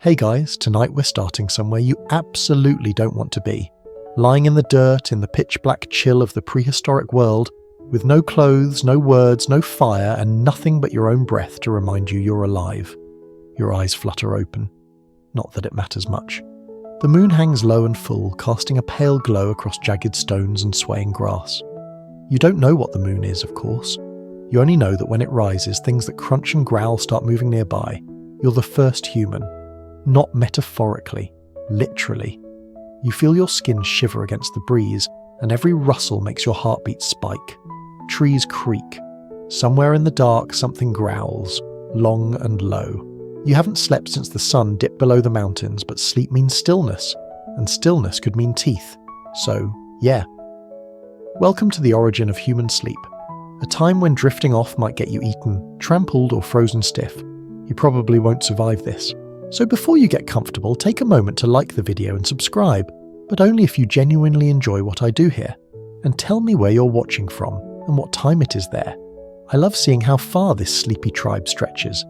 Hey guys, tonight we're starting somewhere you absolutely don't want to be. Lying in the dirt in the pitch-black chill of the prehistoric world, with no clothes, no words, no fire, and nothing but your own breath to remind you you're alive. Your eyes flutter open. Not that it matters much. The moon hangs low and full, casting a pale glow across jagged stones and swaying grass. You don't know what the moon is, of course. You only know that when it rises, things that crunch and growl start moving nearby. You're the first human. Not metaphorically, literally. You feel your skin shiver against the breeze, and every rustle makes your heartbeat spike. Trees creak. Somewhere in the dark, something growls, long and low. You haven't slept since the sun dipped below the mountains, but sleep means stillness, and stillness could mean teeth. So, yeah. Welcome to the origin of human sleep. A time when drifting off might get you eaten, trampled, or frozen stiff. You probably won't survive this. So before you get comfortable, take a moment to like the video and subscribe, but only if you genuinely enjoy what I do here. And tell me where you're watching from, and what time it is there. I love seeing how far this sleepy tribe stretches.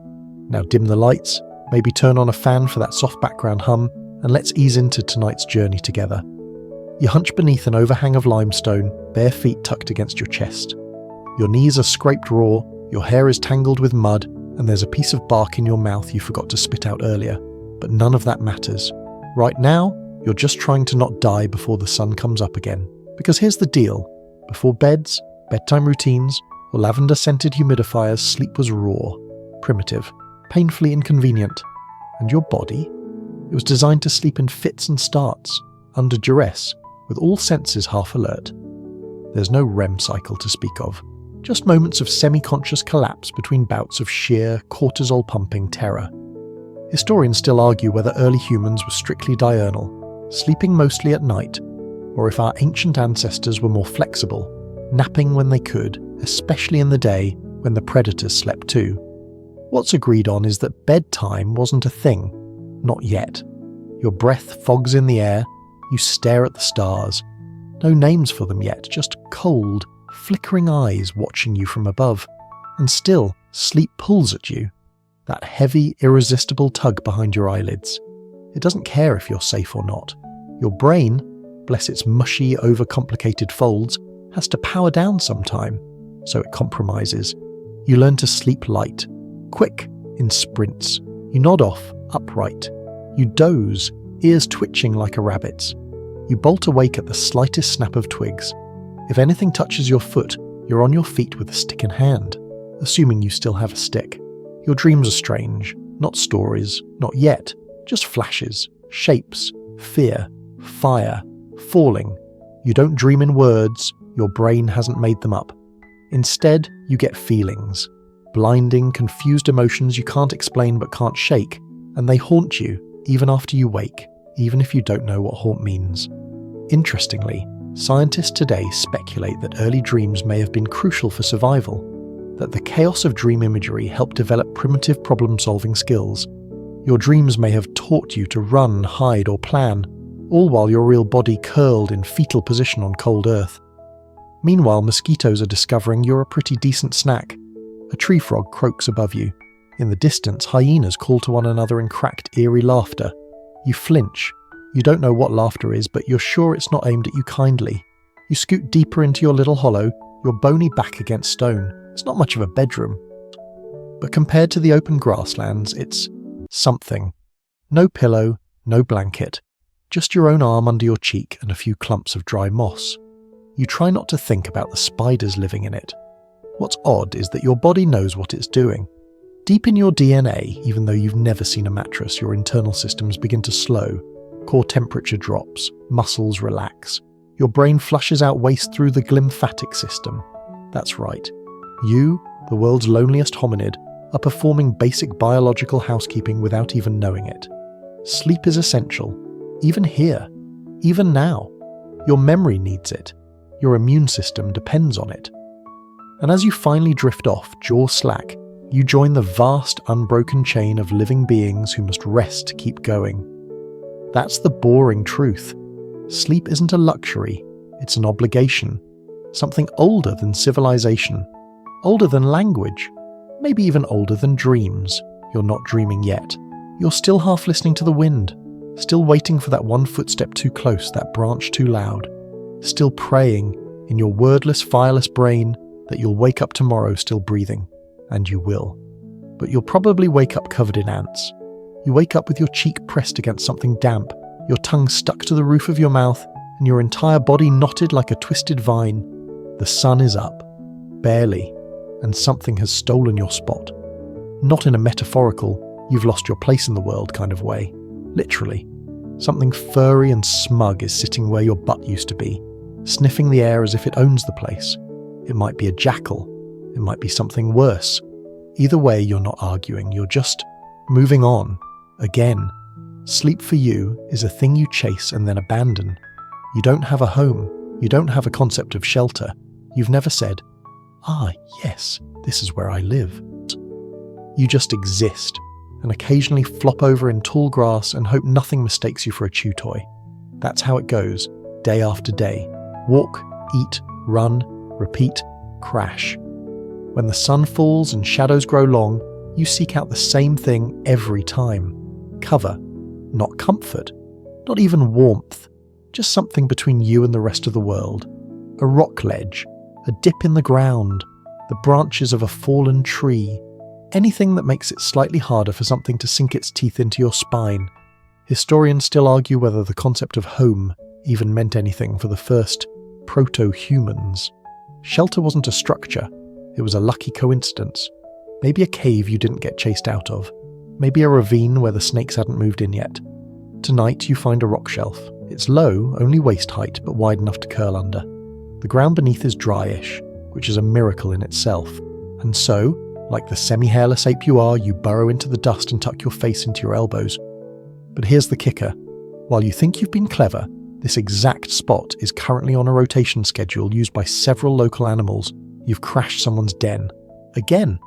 Now dim the lights, maybe turn on a fan for that soft background hum, and let's ease into tonight's journey together. You hunch beneath an overhang of limestone, bare feet tucked against your chest. Your knees are scraped raw, your hair is tangled with mud, and there's a piece of bark in your mouth you forgot to spit out earlier. But none of that matters. Right now, you're just trying to not die before the sun comes up again. Because here's the deal. Before beds, bedtime routines, or lavender-scented humidifiers, sleep was raw, primitive, painfully inconvenient. And your body? It was designed to sleep in fits and starts, under duress, with all senses half alert. There's no REM cycle to speak of. Just moments of semi-conscious collapse between bouts of sheer, cortisol-pumping terror. Historians still argue whether early humans were strictly diurnal, sleeping mostly at night, or if our ancient ancestors were more flexible, napping when they could, especially in the day when the predators slept too. What's agreed on is that bedtime wasn't a thing. Not yet. Your breath fogs in the air, you stare at the stars. No names for them yet, just cold, flickering eyes watching you from above. And still, sleep pulls at you. That heavy, irresistible tug behind your eyelids. It doesn't care if you're safe or not. Your brain, bless its mushy, overcomplicated folds, has to power down sometime, so it compromises. You learn to sleep light, quick, in sprints. You nod off, upright. You doze, ears twitching like a rabbit's. You bolt awake at the slightest snap of twigs. If anything touches your foot, you're on your feet with a stick in hand, assuming you still have a stick. Your dreams are strange, not stories, not yet, just flashes, shapes, fear, fire, falling. You don't dream in words, your brain hasn't made them up. Instead, you get feelings. Blinding, confused emotions you can't explain but can't shake, and they haunt you even after you wake, even if you don't know what haunt means. Interestingly, scientists today speculate that early dreams may have been crucial for survival, that the chaos of dream imagery helped develop primitive problem-solving skills. Your dreams may have taught you to run, hide, or plan, all while your real body curled in fetal position on cold earth. Meanwhile, mosquitoes are discovering you're a pretty decent snack. A tree frog croaks above you. In the distance, hyenas call to one another in cracked, eerie laughter. You flinch. You don't know what laughter is, but you're sure it's not aimed at you kindly. You scoot deeper into your little hollow, your bony back against stone. It's not much of a bedroom. But compared to the open grasslands, it's something. No pillow, no blanket. Just your own arm under your cheek and a few clumps of dry moss. You try not to think about the spiders living in it. What's odd is that your body knows what it's doing. Deep in your DNA, even though you've never seen a mattress, your internal systems begin to slow. Core temperature drops, muscles relax. Your brain flushes out waste through the glymphatic system. That's right. You, the world's loneliest hominid, are performing basic biological housekeeping without even knowing it. Sleep is essential. Even here. Even now. Your memory needs it. Your immune system depends on it. And as you finally drift off, jaw slack, you join the vast, unbroken chain of living beings who must rest to keep going. That's the boring truth. Sleep isn't a luxury, it's an obligation. Something older than civilization. Older than language. Maybe even older than dreams. You're not dreaming yet. You're still half listening to the wind, still waiting for that one footstep too close, that branch too loud, still praying in your wordless, fireless brain that you'll wake up tomorrow still breathing, and you will. But you'll probably wake up covered in ants. You wake up with your cheek pressed against something damp, your tongue stuck to the roof of your mouth, and your entire body knotted like a twisted vine. The sun is up, barely, and something has stolen your spot. Not in a metaphorical, you've lost your place in the world kind of way. Literally. Something furry and smug is sitting where your butt used to be, sniffing the air as if it owns the place. It might be a jackal. It might be something worse. Either way, you're not arguing. You're just moving on. Again. Sleep for you is a thing you chase and then abandon. You don't have a home. You don't have a concept of shelter. You've never said, yes, this is where I live. You just exist, and occasionally flop over in tall grass and hope nothing mistakes you for a chew toy. That's how it goes, day after day. Walk, eat, run, repeat, crash. When the sun falls and shadows grow long, you seek out the same thing every time. Cover, not comfort, not even warmth, just something between you and the rest of the world. A rock ledge, a dip in the ground, the branches of a fallen tree, anything that makes it slightly harder for something to sink its teeth into your spine. Historians still argue whether the concept of home even meant anything for the first proto-humans. Shelter wasn't a structure, it was a lucky coincidence. Maybe a cave you didn't get chased out of. Maybe a ravine where the snakes hadn't moved in yet. Tonight you find a rock shelf. It's low, only waist height, but wide enough to curl under. The ground beneath is dryish, which is a miracle in itself. And so, like the semi-hairless ape you are, you burrow into the dust and tuck your face into your elbows. But here's the kicker. While you think you've been clever, this exact spot is currently on a rotation schedule used by several local animals. You've crashed someone's den. Again.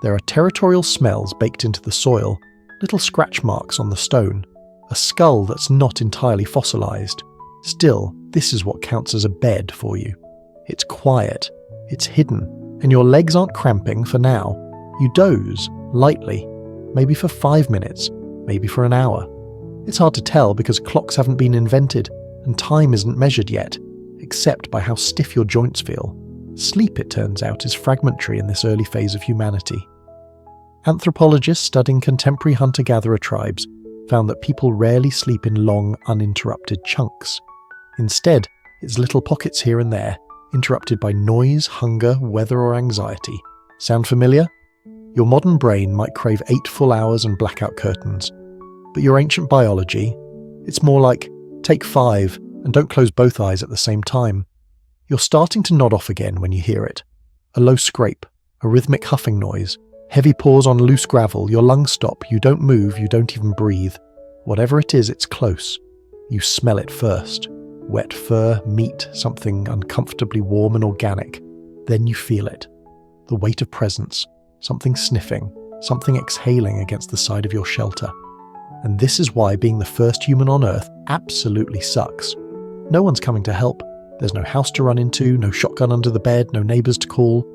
There are territorial smells baked into the soil, little scratch marks on the stone, a skull that's not entirely fossilized. Still, this is what counts as a bed for you. It's quiet, it's hidden, and your legs aren't cramping for now. You doze, lightly, maybe for 5 minutes, maybe for an hour. It's hard to tell because clocks haven't been invented, and time isn't measured yet, except by how stiff your joints feel. Sleep, it turns out, is fragmentary in this early phase of humanity. Anthropologists studying contemporary hunter-gatherer tribes found that people rarely sleep in long, uninterrupted chunks. Instead, it's little pockets here and there, interrupted by noise, hunger, weather, or anxiety. Sound familiar? Your modern brain might crave 8 full hours and blackout curtains. But your ancient biology, it's more like, take 5 and don't close both eyes at the same time. You're starting to nod off again when you hear it. A low scrape, a rhythmic huffing noise, heavy paws on loose gravel, your lungs stop, you don't move, you don't even breathe. Whatever it is, it's close. You smell it first. Wet fur, meat, something uncomfortably warm and organic. Then you feel it. The weight of presence, something sniffing, something exhaling against the side of your shelter. And this is why being the first human on Earth absolutely sucks. No one's coming to help. There's no house to run into, no shotgun under the bed, no neighbours to call.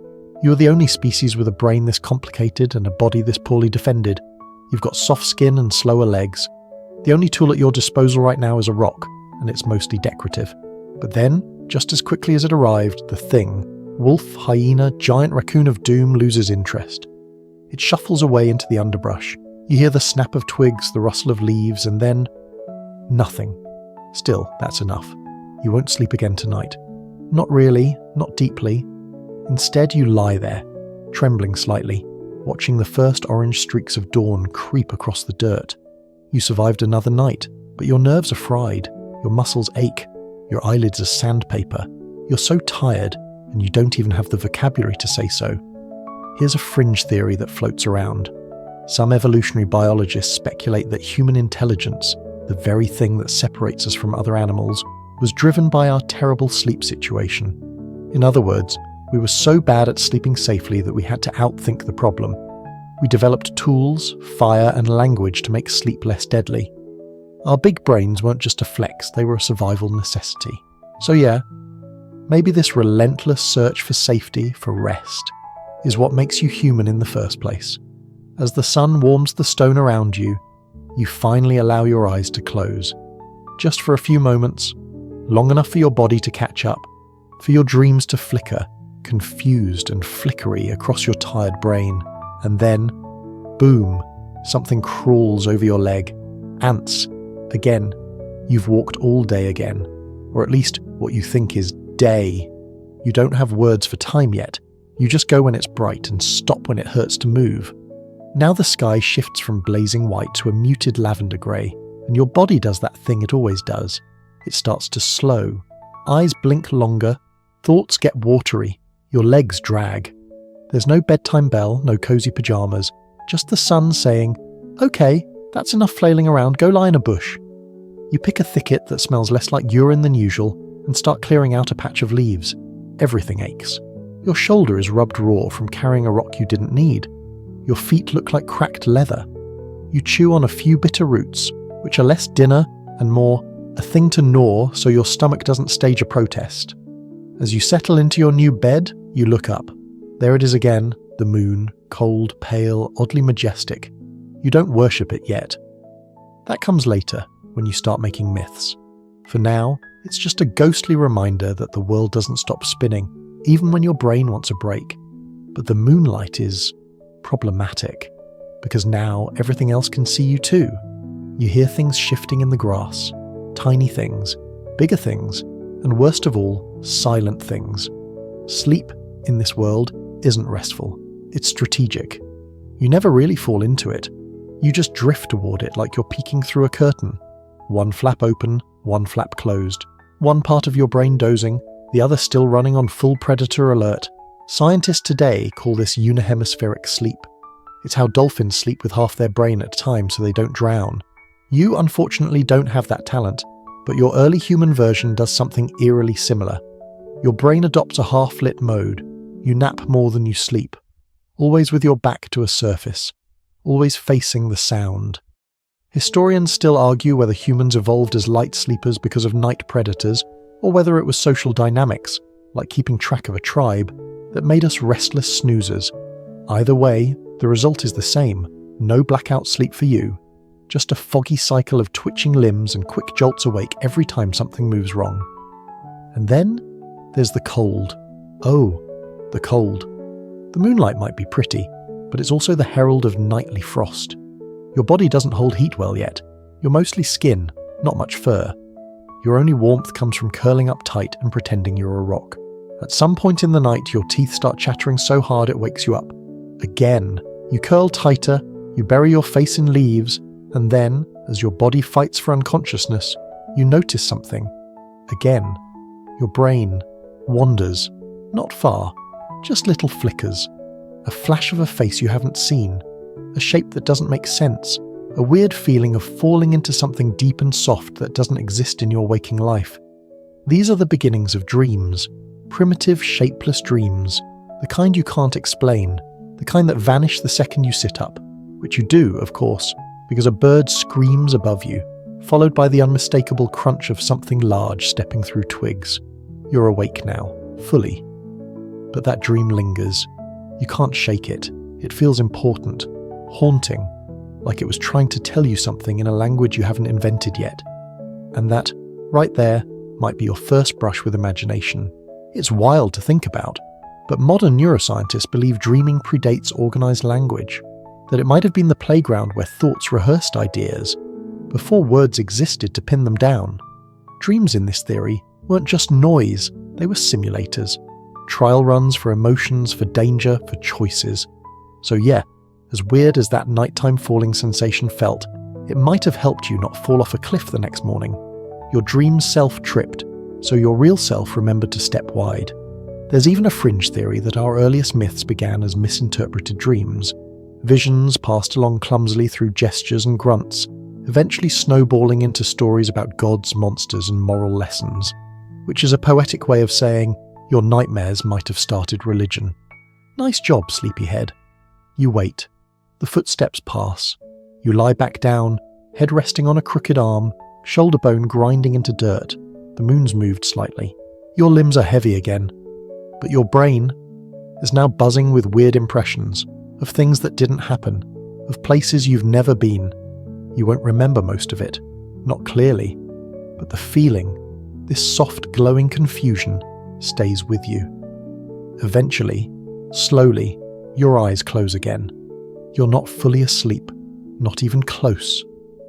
You're the only species with a brain this complicated and a body this poorly defended. You've got soft skin and slower legs. The only tool at your disposal right now is a rock, and it's mostly decorative. But then, just as quickly as it arrived, the thing, wolf, hyena, giant raccoon of doom, loses interest. It shuffles away into the underbrush. You hear the snap of twigs, the rustle of leaves, and then nothing. Still, that's enough. You won't sleep again tonight. Not really, not deeply. Instead, you lie there, trembling slightly, watching the first orange streaks of dawn creep across the dirt. You survived another night, but your nerves are fried, your muscles ache, your eyelids are sandpaper. You're so tired, and you don't even have the vocabulary to say so. Here's a fringe theory that floats around. Some evolutionary biologists speculate that human intelligence, the very thing that separates us from other animals, was driven by our terrible sleep situation. In other words, we were so bad at sleeping safely that we had to outthink the problem. We developed tools, fire, and language to make sleep less deadly. Our big brains weren't just a flex, they were a survival necessity. So yeah, maybe this relentless search for safety, for rest, is what makes you human in the first place. As the sun warms the stone around you, you finally allow your eyes to close. Just for a few moments, long enough for your body to catch up, for your dreams to flicker, confused and flickery across your tired brain. And then, boom, something crawls over your leg. Ants. Again, you've walked all day again, or at least what you think is day. You don't have words for time yet. You just go when it's bright and stop when it hurts to move. Now the sky shifts from blazing white to a muted lavender grey, and your body does that thing it always does. It starts to slow. Eyes blink longer. Thoughts get watery. Your legs drag. There's no bedtime bell, no cozy pyjamas, just the sun saying, "Okay, that's enough flailing around, go lie in a bush." You pick a thicket that smells less like urine than usual and start clearing out a patch of leaves. Everything aches. Your shoulder is rubbed raw from carrying a rock you didn't need. Your feet look like cracked leather. You chew on a few bitter roots, which are less dinner and more a thing to gnaw so your stomach doesn't stage a protest. As you settle into your new bed, you look up. There it is again, the moon, cold, pale, oddly majestic. You don't worship it yet. That comes later, when you start making myths. For now, it's just a ghostly reminder that the world doesn't stop spinning, even when your brain wants a break. But the moonlight is problematic, because now everything else can see you too. You hear things shifting in the grass, tiny things, bigger things, and worst of all, silent things. Sleep, in this world, isn't restful. It's strategic. You never really fall into it. You just drift toward it like you're peeking through a curtain. One flap open, one flap closed. One part of your brain dozing, the other still running on full predator alert. Scientists today call this unihemispheric sleep. It's how dolphins sleep with half their brain at a time so they don't drown. You unfortunately don't have that talent, but your early human version does something eerily similar. Your brain adopts a half-lit mode. You nap more than you sleep, always with your back to a surface, always facing the sound. Historians still argue whether humans evolved as light sleepers because of night predators, or whether it was social dynamics, like keeping track of a tribe, that made us restless snoozers. Either way, the result is the same. No blackout sleep for you. Just a foggy cycle of twitching limbs and quick jolts awake every time something moves wrong. And then there's the cold. Oh, the cold. The moonlight might be pretty, but it's also the herald of nightly frost. Your body doesn't hold heat well yet. You're mostly skin, not much fur. Your only warmth comes from curling up tight and pretending you're a rock. At some point in the night, your teeth start chattering so hard it wakes you up. Again, you curl tighter, you bury your face in leaves, and then, as your body fights for unconsciousness, you notice something. Again, your brain wanders, not far, just little flickers. A flash of a face you haven't seen, a shape that doesn't make sense, a weird feeling of falling into something deep and soft that doesn't exist in your waking life. These are the beginnings of dreams, primitive, shapeless dreams, the kind you can't explain, the kind that vanish the second you sit up, which you do, of course, because a bird screams above you, followed by the unmistakable crunch of something large stepping through twigs. You're awake now, fully. But that dream lingers. You can't shake it. It feels important, haunting, like it was trying to tell you something in a language you haven't invented yet. And that, right there, might be your first brush with imagination. It's wild to think about, but modern neuroscientists believe dreaming predates organized language, that it might have been the playground where thoughts rehearsed ideas, before words existed to pin them down. Dreams in this theory weren't just noise, they were simulators. Trial runs for emotions, for danger, for choices. So yeah, as weird as that nighttime falling sensation felt, it might have helped you not fall off a cliff the next morning. Your dream self tripped, so your real self remembered to step wide. There's even a fringe theory that our earliest myths began as misinterpreted dreams, visions passed along clumsily through gestures and grunts, eventually snowballing into stories about gods, monsters, and moral lessons, which is a poetic way of saying your nightmares might have started religion. Nice job, sleepyhead. You wait. The footsteps pass. You lie back down, head resting on a crooked arm, shoulder bone grinding into dirt. The moon's moved slightly. Your limbs are heavy again. But your brain is now buzzing with weird impressions of things that didn't happen, of places you've never been. You won't remember most of it, not clearly, but the feeling, this soft glowing confusion, stays with you. Eventually, slowly, your eyes close again. You're not fully asleep, not even close,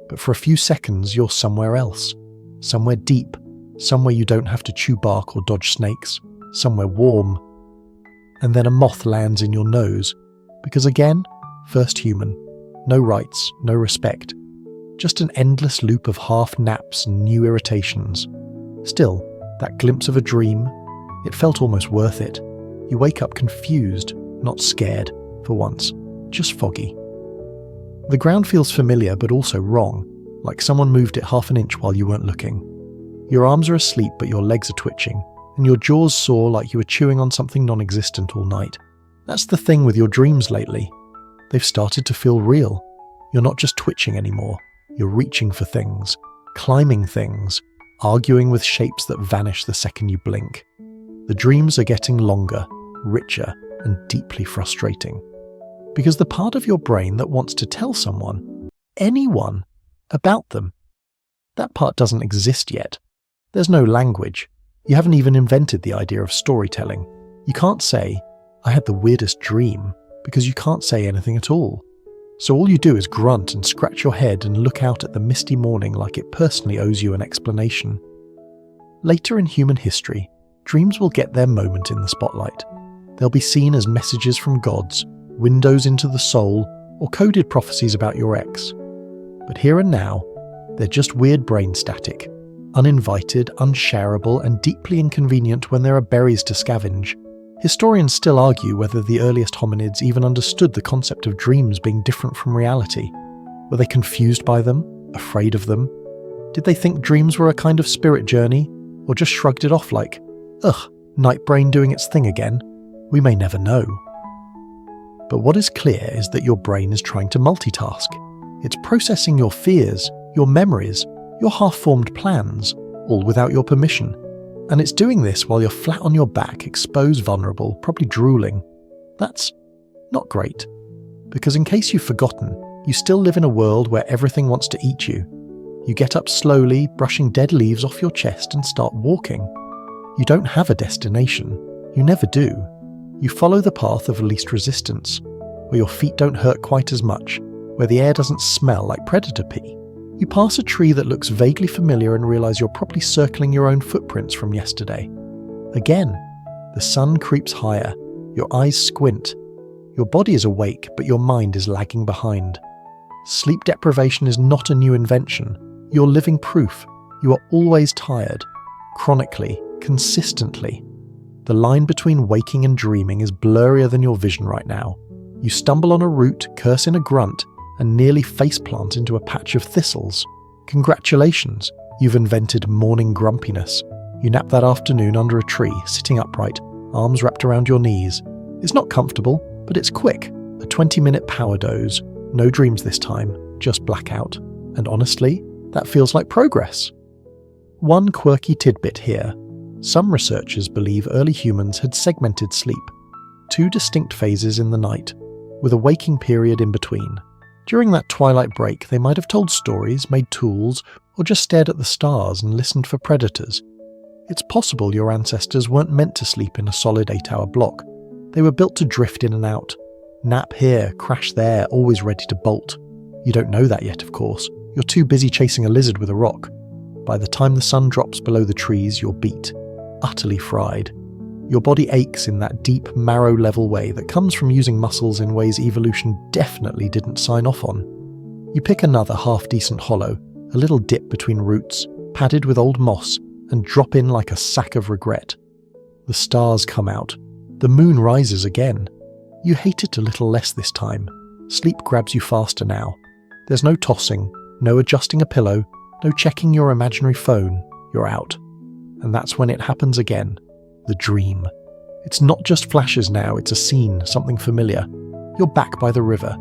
but for a few seconds you're somewhere else, somewhere deep, somewhere you don't have to chew bark or dodge snakes, somewhere warm. And then a moth lands in your nose, because again, first human, no rights, no respect, just an endless loop of half naps and new irritations. Still, that glimpse of a dream, it felt almost worth it. You wake up confused, not scared, for once, just foggy. The ground feels familiar but also wrong, like someone moved it half an inch while you weren't looking. Your arms are asleep but your legs are twitching, and your jaws sore like you were chewing on something non-existent all night. That's the thing with your dreams lately. They've started to feel real. You're not just twitching anymore. You're reaching for things, climbing things, arguing with shapes that vanish the second you blink. The dreams are getting longer, richer, and deeply frustrating. Because the part of your brain that wants to tell someone, anyone, about them, that part doesn't exist yet. There's no language. You haven't even invented the idea of storytelling. You can't say, "I had the weirdest dream," because you can't say anything at all. So all you do is grunt and scratch your head and look out at the misty morning like it personally owes you an explanation. Later in human history, dreams will get their moment in the spotlight. They'll be seen as messages from gods, windows into the soul, or coded prophecies about your ex. But here and now, they're just weird brain static, uninvited, unshareable, and deeply inconvenient when there are berries to scavenge. Historians still argue whether the earliest hominids even understood the concept of dreams being different from reality. Were they confused by them? Afraid of them? Did they think dreams were a kind of spirit journey? Or just shrugged it off like, ugh, night brain doing its thing again? We may never know. But what is clear is that your brain is trying to multitask. It's processing your fears, your memories, your half-formed plans, all without your permission. And it's doing this while you're flat on your back, exposed, vulnerable, probably drooling. That's not great. Because in case you've forgotten, you still live in a world where everything wants to eat you. You get up slowly, brushing dead leaves off your chest and start walking. You don't have a destination. You never do. You follow the path of least resistance, where your feet don't hurt quite as much, where the air doesn't smell like predator pee. You pass a tree that looks vaguely familiar and realize you're probably circling your own footprints from yesterday. Again, the sun creeps higher, your eyes squint. Your body is awake, but your mind is lagging behind. Sleep deprivation is not a new invention. You're living proof. You are always tired, chronically, consistently. The line between waking and dreaming is blurrier than your vision right now. You stumble on a root, curse in a grunt, and nearly faceplant into a patch of thistles. Congratulations, you've invented morning grumpiness. You nap that afternoon under a tree, sitting upright, arms wrapped around your knees. It's not comfortable, but it's quick. A 20-minute power doze. No dreams this time, just blackout. And honestly, that feels like progress. One quirky tidbit here. Some researchers believe early humans had segmented sleep. 2 distinct phases in the night, with a waking period in between. During that twilight break, they might have told stories, made tools, or just stared at the stars and listened for predators. It's possible your ancestors weren't meant to sleep in a solid 8-hour block. They were built to drift in and out. Nap here, crash there, always ready to bolt. You don't know that yet, of course. You're too busy chasing a lizard with a rock. By the time the sun drops below the trees, you're beat, utterly fried. Your body aches in that deep, marrow-level way that comes from using muscles in ways evolution definitely didn't sign off on. You pick another half-decent hollow, a little dip between roots, padded with old moss, and drop in like a sack of regret. The stars come out. The moon rises again. You hate it a little less this time. Sleep grabs you faster now. There's no tossing, no adjusting a pillow, no checking your imaginary phone. You're out. And that's when it happens again. The dream. It's not just flashes now, it's a scene, something familiar. You're back by the river.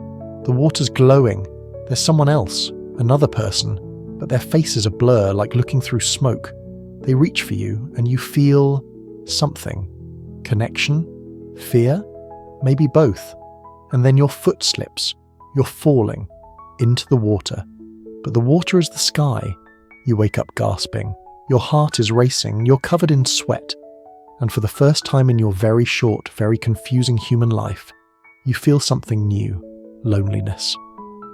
The water's glowing. There's someone else, another person, but their face is a blur, like looking through smoke. They reach for you, and you feel something. Connection? Fear? Maybe both. And then your foot slips. You're falling into the water. but the water is the sky. You wake up gasping. Your heart is racing, you're covered in sweat. And for the first time in your very short, very confusing human life, you feel something new, loneliness.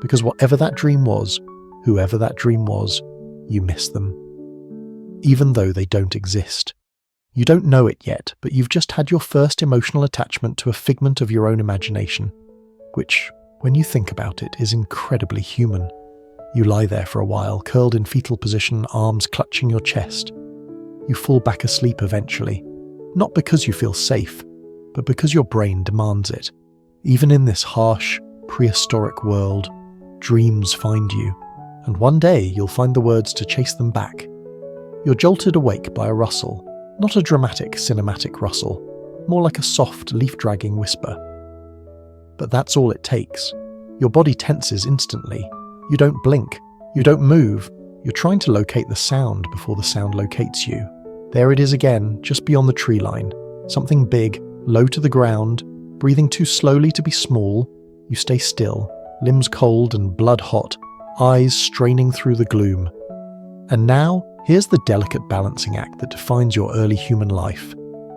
Because whatever that dream was, whoever that dream was, you miss them. Even though they don't exist. You don't know it yet, but you've just had your first emotional attachment to a figment of your own imagination, which, when you think about it, is incredibly human. You lie there for a while, curled in fetal position, arms clutching your chest. You fall back asleep eventually, not because you feel safe, but because your brain demands it. Even in this harsh, prehistoric world, dreams find you, and one day you'll find the words to chase them back. You're jolted awake by a rustle, not a dramatic, cinematic rustle, more like a soft, leaf-dragging whisper. But that's all it takes. Your body tenses instantly. You don't blink. You don't move. You're trying to locate the sound before the sound locates you. There it is again, just beyond the tree line. Something big, low to the ground, breathing too slowly to be small. You stay still, limbs cold and blood hot, eyes straining through the gloom. And now, here's the delicate balancing act that defines your early human life.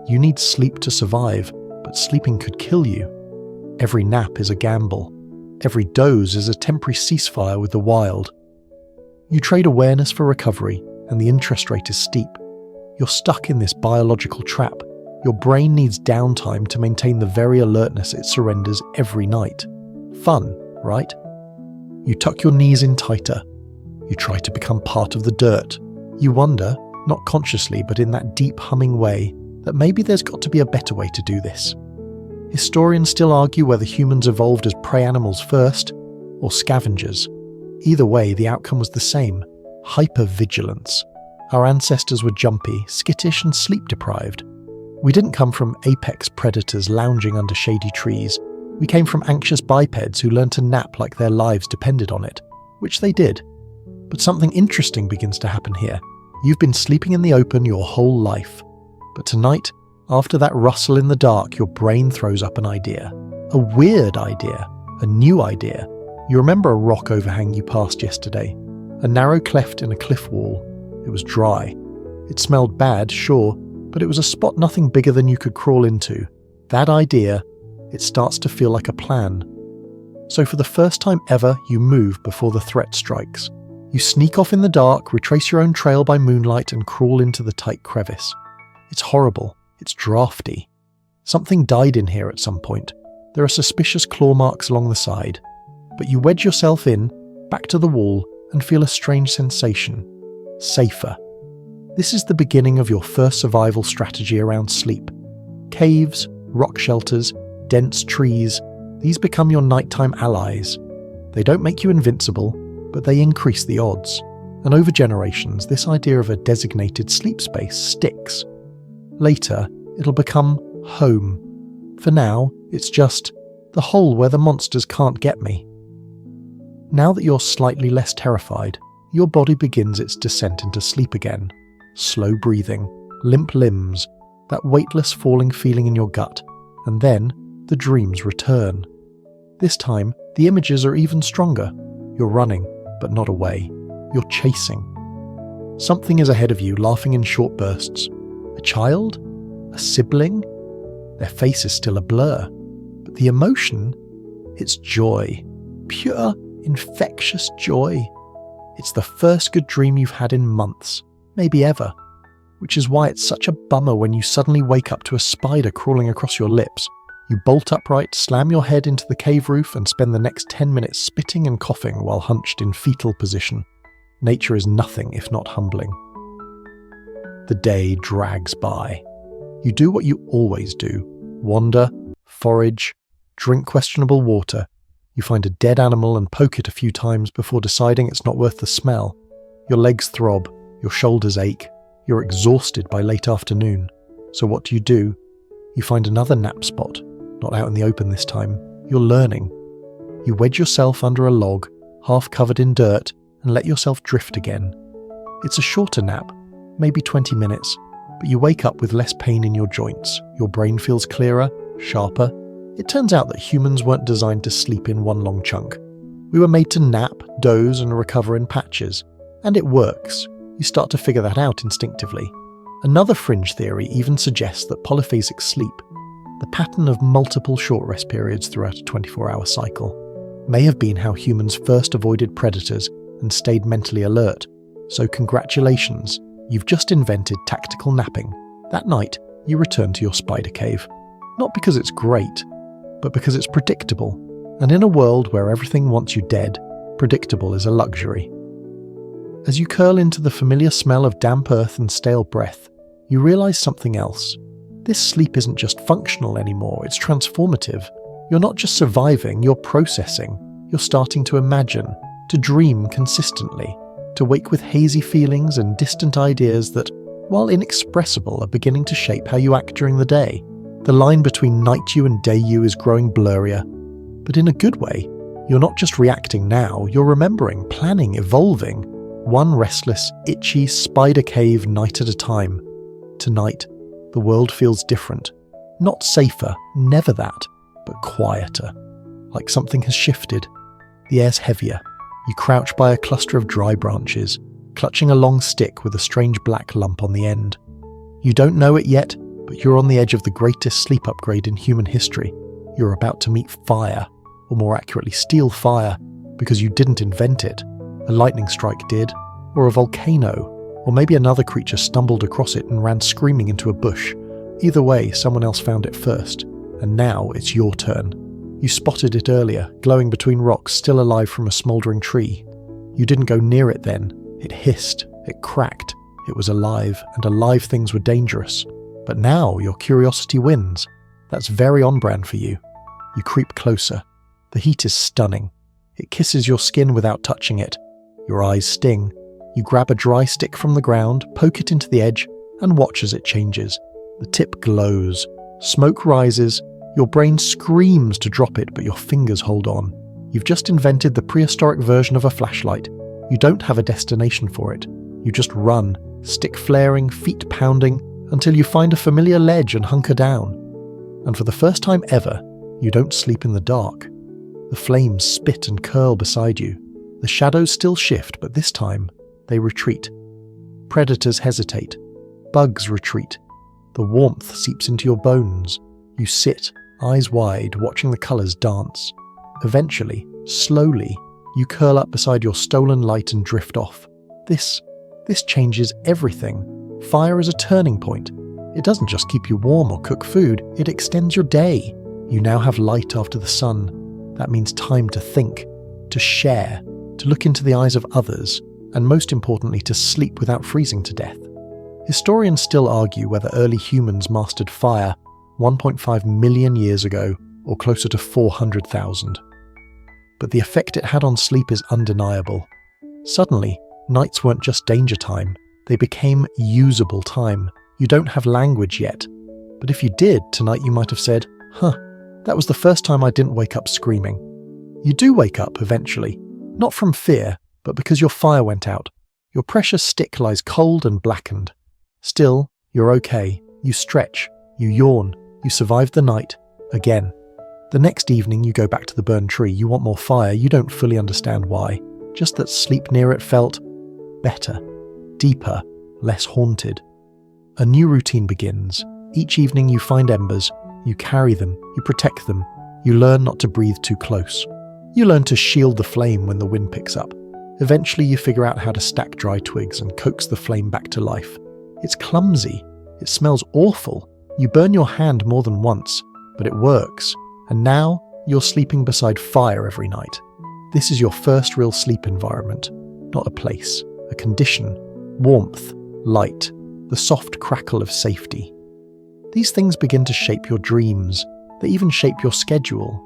You need sleep to survive, but sleeping could kill you. Every nap is a gamble. Every doze is a temporary ceasefire with the wild. You trade awareness for recovery, and the interest rate is steep. You're stuck in this biological trap. Your brain needs downtime to maintain the very alertness it surrenders every night. Fun, right? You tuck your knees in tighter. You try to become part of the dirt. You wonder, not consciously but in that deep humming way, that maybe there's got to be a better way to do this. Historians still argue whether humans evolved as prey animals first, or scavengers. Either way, the outcome was the same: hypervigilance. Our ancestors were jumpy, skittish and sleep-deprived. We didn't come from apex predators lounging under shady trees. We came from anxious bipeds who learned to nap like their lives depended on it, which they did. But something interesting begins to happen here. You've been sleeping in the open your whole life. But tonight, after that rustle in the dark, your brain throws up an idea. A weird idea. A new idea. You remember a rock overhang you passed yesterday. A narrow cleft in a cliff wall. It was dry. It smelled bad, sure, but it was a spot nothing bigger than you could crawl into. That idea, it starts to feel like a plan. So for the first time ever, you move before the threat strikes. You sneak off in the dark, retrace your own trail by moonlight and crawl into the tight crevice. It's horrible. It's drafty. Something died in here at some point. There are suspicious claw marks along the side. But you wedge yourself in, back to the wall, and feel a strange sensation. Safer. This is the beginning of your first survival strategy around sleep. Caves, rock shelters, dense trees, these become your nighttime allies. They don't make you invincible, but they increase the odds. And over generations, this idea of a designated sleep space sticks. Later, it'll become home. For now, it's just the hole where the monsters can't get me. Now that you're slightly less terrified, your body begins its descent into sleep again. Slow breathing, limp limbs, that weightless falling feeling in your gut, and then the dreams return. This time, the images are even stronger. You're running, but not away. You're chasing. Something is ahead of you, laughing in short bursts. A child? A sibling? Their face is still a blur. But the emotion? It's joy. Pure, infectious joy. It's the first good dream you've had in months, maybe ever. Which is why it's such a bummer when you suddenly wake up to a spider crawling across your lips. You bolt upright, slam your head into the cave roof and spend the next 10 minutes spitting and coughing while hunched in fetal position. Nature is nothing if not humbling. The day drags by. You do what you always do. Wander, forage, drink questionable water. You find a dead animal and poke it a few times before deciding it's not worth the smell. Your legs throb, your shoulders ache. You're exhausted by late afternoon. So what do? You find another nap spot. Not out in the open this time. You're learning. You wedge yourself under a log, half covered in dirt, and let yourself drift again. It's a shorter nap, maybe 20 minutes, but you wake up with less pain in your joints. Your brain feels clearer, sharper. It turns out that humans weren't designed to sleep in one long chunk. We were made to nap, doze, and recover in patches. And it works. You start to figure that out instinctively. Another fringe theory even suggests that polyphasic sleep, the pattern of multiple short rest periods throughout a 24-hour cycle, may have been how humans first avoided predators and stayed mentally alert. So congratulations, you've just invented tactical napping. That night, you return to your spider cave. Not because it's great, but because it's predictable. And in a world where everything wants you dead, predictable is a luxury. As you curl into the familiar smell of damp earth and stale breath, you realize something else. This sleep isn't just functional anymore, it's transformative. You're not just surviving, you're processing. You're starting to imagine, to dream consistently, to wake with hazy feelings and distant ideas that, while inexpressible, are beginning to shape how you act during the day. The line between night you and day you is growing blurrier. But in a good way, you're not just reacting now, you're remembering, planning, evolving. One restless, itchy spider cave night at a time. Tonight, the world feels different. Not safer, never that, but quieter. Like something has shifted. The air's heavier. You crouch by a cluster of dry branches, clutching a long stick with a strange black lump on the end. You don't know it yet, but you're on the edge of the greatest sleep upgrade in human history. You're about to meet fire, or more accurately steal fire, because you didn't invent it. A lightning strike did, or a volcano, or maybe another creature stumbled across it and ran screaming into a bush. Either way, someone else found it first, and now it's your turn. You spotted it earlier, glowing between rocks, still alive from a smouldering tree. You didn't go near it then. It hissed, it cracked, it was alive, and alive things were dangerous. But now your curiosity wins. That's very on-brand for you. You creep closer. The heat is stunning. It kisses your skin without touching it. Your eyes sting. You grab a dry stick from the ground, poke it into the edge, and watch as it changes. The tip glows. Smoke rises. Your brain screams to drop it, but your fingers hold on. You've just invented the prehistoric version of a flashlight. You don't have a destination for it. You just run, stick flaring, feet pounding, until you find a familiar ledge and hunker down. And for the first time ever, you don't sleep in the dark. The flames spit and curl beside you. The shadows still shift, but this time, they retreat. Predators hesitate. Bugs retreat. The warmth seeps into your bones. You sit, eyes wide, watching the colours dance. Eventually, slowly, you curl up beside your stolen light and drift off. This changes everything. Fire is a turning point. It doesn't just keep you warm or cook food, it extends your day. You now have light after the sun. That means time to think, to share, to look into the eyes of others, and most importantly, to sleep without freezing to death. Historians still argue whether early humans mastered fire 1.5 million years ago, or closer to 400,000. But the effect it had on sleep is undeniable. Suddenly, nights weren't just danger time, they became usable time. You don't have language yet. But if you did, tonight you might have said, that was the first time I didn't wake up screaming. You do wake up eventually, not from fear, but because your fire went out. Your precious stick lies cold and blackened. Still, you're okay. You stretch, you yawn, you survive the night, again. The next evening you go back to the burned tree, you want more fire, you don't fully understand why. Just that sleep near it felt better, deeper, less haunted. A new routine begins. Each evening you find embers, you carry them, you protect them, you learn not to breathe too close. You learn to shield the flame when the wind picks up. Eventually you figure out how to stack dry twigs and coax the flame back to life. It's clumsy, it smells awful, you burn your hand more than once, but it works. And now you're sleeping beside fire every night. This is your first real sleep environment, not a place, a condition, warmth, light, the soft crackle of safety. These things begin to shape your dreams. They even shape your schedule.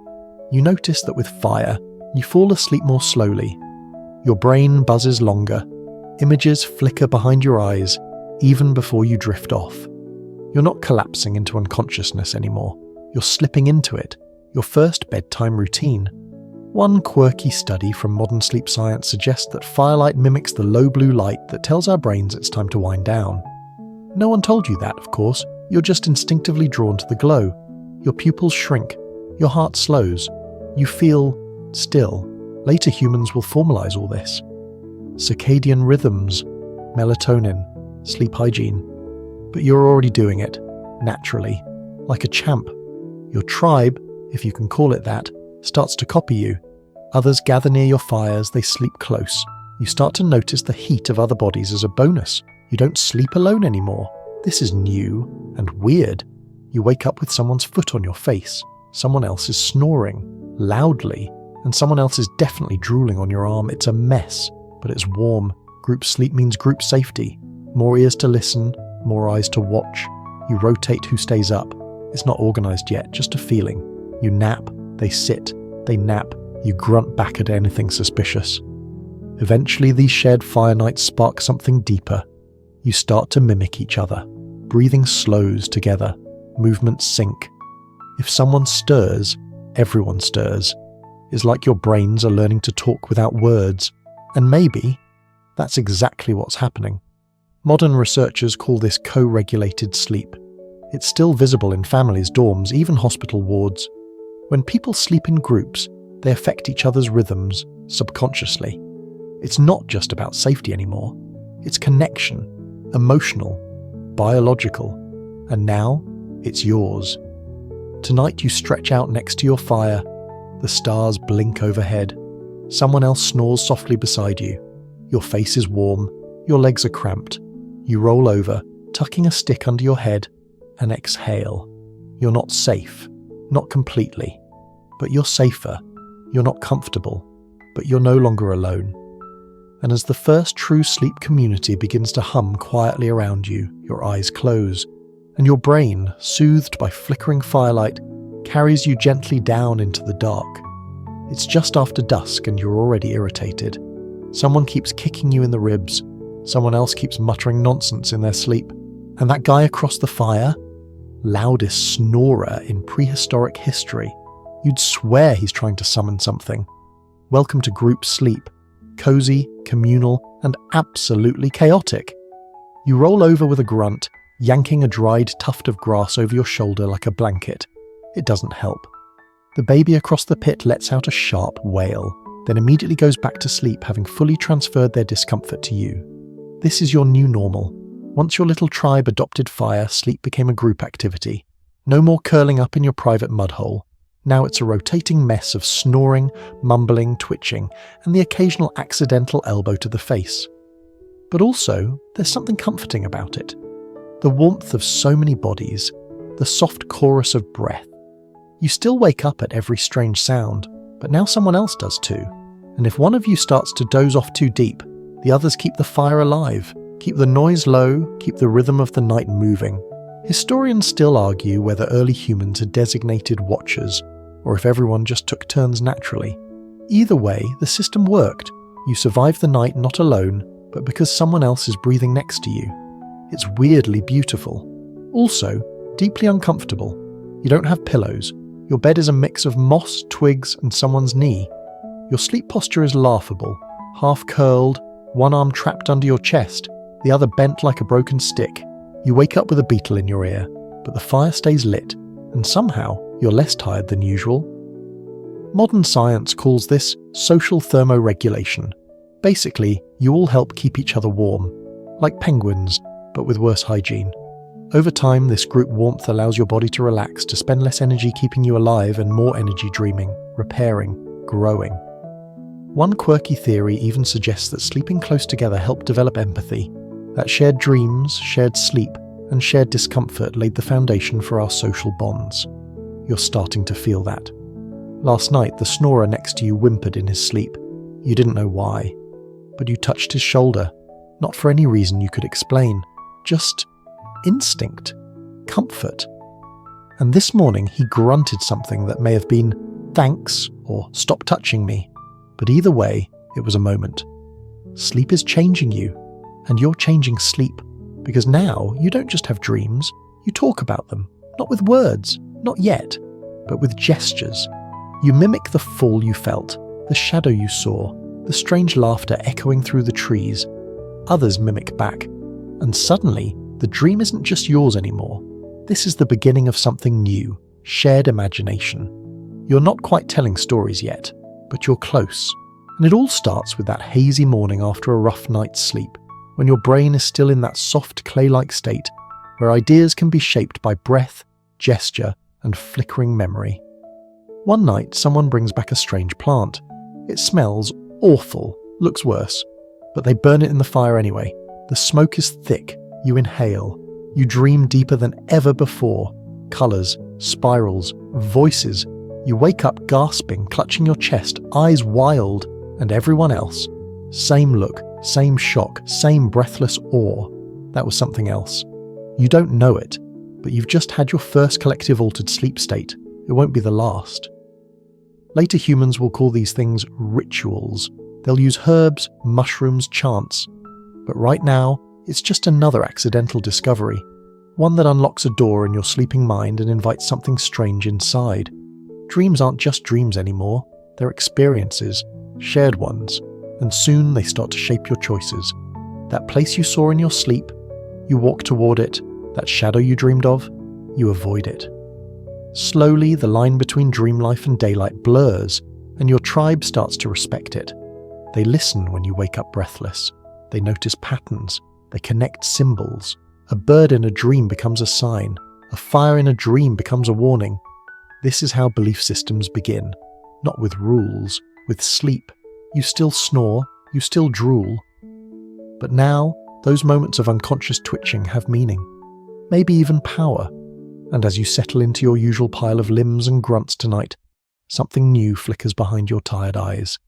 You notice that with fire, you fall asleep more slowly. Your brain buzzes longer. Images flicker behind your eyes, even before you drift off. You're not collapsing into unconsciousness anymore. You're slipping into it, your first bedtime routine. One quirky study from modern sleep science suggests that firelight mimics the low blue light that tells our brains it's time to wind down. No one told you that, of course. You're just instinctively drawn to the glow. Your pupils shrink. Your heart slows. You feel still, Later humans will formalize all this. Circadian rhythms, melatonin, sleep hygiene. But you're already doing it, naturally, like a champ. Your tribe, if you can call it that, starts to copy you. Others gather near your fires, they sleep close. You start to notice the heat of other bodies as a bonus. You don't sleep alone anymore. This is new and weird. You wake up with someone's foot on your face. Someone else is snoring, loudly, and someone else is definitely drooling on your arm. It's a mess, but it's warm. Group sleep means group safety. More ears to listen, more eyes to watch. You rotate who stays up. It's not organized yet, just a feeling. You nap, they sit, they nap, you grunt back at anything suspicious. Eventually these shared fire nights spark something deeper. You start to mimic each other. Breathing slows together. Movements sync. If someone stirs, everyone stirs. It's like your brains are learning to talk without words. And maybe that's exactly what's happening. Modern researchers call this co-regulated sleep. It's still visible in families, dorms, even hospital wards. When people sleep in groups, they affect each other's rhythms subconsciously. It's not just about safety anymore. It's connection, emotional, biological, and now it's yours. Tonight you stretch out next to your fire. The stars blink overhead. Someone else snores softly beside you. Your face is warm. Your legs are cramped. You roll over, tucking a stick under your head, and exhale. You're not safe, not completely, but you're safer. You're not comfortable, but you're no longer alone. And as the first true sleep community begins to hum quietly around you, your eyes close, and your brain, soothed by flickering firelight, carries you gently down into the dark. It's just after dusk and you're already irritated. Someone keeps kicking you in the ribs. Someone else keeps muttering nonsense in their sleep. And that guy across the fire, loudest snorer in prehistoric history. You'd swear he's trying to summon something. Welcome to group sleep. Cozy, communal, and absolutely chaotic. You roll over with a grunt, yanking a dried tuft of grass over your shoulder like a blanket. It doesn't help. The baby across the pit lets out a sharp wail, then immediately goes back to sleep, having fully transferred their discomfort to you. This is your new normal. Once your little tribe adopted fire, sleep became a group activity. No more curling up in your private mud hole. Now it's a rotating mess of snoring, mumbling, twitching, and the occasional accidental elbow to the face. But also, there's something comforting about it. The warmth of so many bodies, the soft chorus of breath. You still wake up at every strange sound, but now someone else does too. And if one of you starts to doze off too deep, the others keep the fire alive, keep the noise low, keep the rhythm of the night moving. Historians still argue whether early humans had designated watchers, or if everyone just took turns naturally. Either way, the system worked. You survive the night not alone, but because someone else is breathing next to you. It's weirdly beautiful. Also, deeply uncomfortable. You don't have pillows. Your bed is a mix of moss, twigs, and someone's knee. Your sleep posture is laughable, half curled, one arm trapped under your chest, the other bent like a broken stick. You wake up with a beetle in your ear, but the fire stays lit, and somehow you're less tired than usual. Modern science calls this social thermoregulation. Basically, you all help keep each other warm, like penguins, but with worse hygiene. Over time, this group warmth allows your body to relax, to spend less energy keeping you alive and more energy dreaming, repairing, growing. One quirky theory even suggests that sleeping close together helped develop empathy, that shared dreams, shared sleep, and shared discomfort laid the foundation for our social bonds. You're starting to feel that. Last night, the snorer next to you whimpered in his sleep. You didn't know why, but you touched his shoulder, not for any reason you could explain, just instinct, comfort. And this morning he grunted something that may have been thanks or stop touching me, but either way, it was a moment. Sleep is changing you, and you're changing sleep, because now you don't just have dreams, you talk about them, not with words, not yet, but with gestures. You mimic the fall you felt, the shadow you saw, the strange laughter echoing through the trees. Others mimic back, and suddenly, the dream isn't just yours anymore. This is the beginning of something new, shared imagination. You're not quite telling stories yet, but you're close. And it all starts with that hazy morning after a rough night's sleep, when your brain is still in that soft clay-like state where ideas can be shaped by breath, gesture, and flickering memory. One night, someone brings back a strange plant. It smells awful, looks worse, but they burn it in the fire anyway. The smoke is thick, you inhale, you dream deeper than ever before. Colours, spirals, voices. You wake up gasping, clutching your chest, eyes wild, and everyone else. Same look, same shock, same breathless awe. That was something else. You don't know it, but you've just had your first collective altered sleep state. It won't be the last. Later humans will call these things rituals. They'll use herbs, mushrooms, chants. But right now, it's just another accidental discovery. One that unlocks a door in your sleeping mind and invites something strange inside. Dreams aren't just dreams anymore. They're experiences, shared ones. And soon they start to shape your choices. That place you saw in your sleep, you walk toward it. That shadow you dreamed of, you avoid it. Slowly, the line between dream life and daylight blurs, and your tribe starts to respect it. They listen when you wake up breathless. They notice patterns. They connect symbols. A bird in a dream becomes a sign. A fire in a dream becomes a warning. This is how belief systems begin. Not with rules, with sleep. You still snore, you still drool. But now, those moments of unconscious twitching have meaning. Maybe even power. And as you settle into your usual pile of limbs and grunts tonight, something new flickers behind your tired eyes.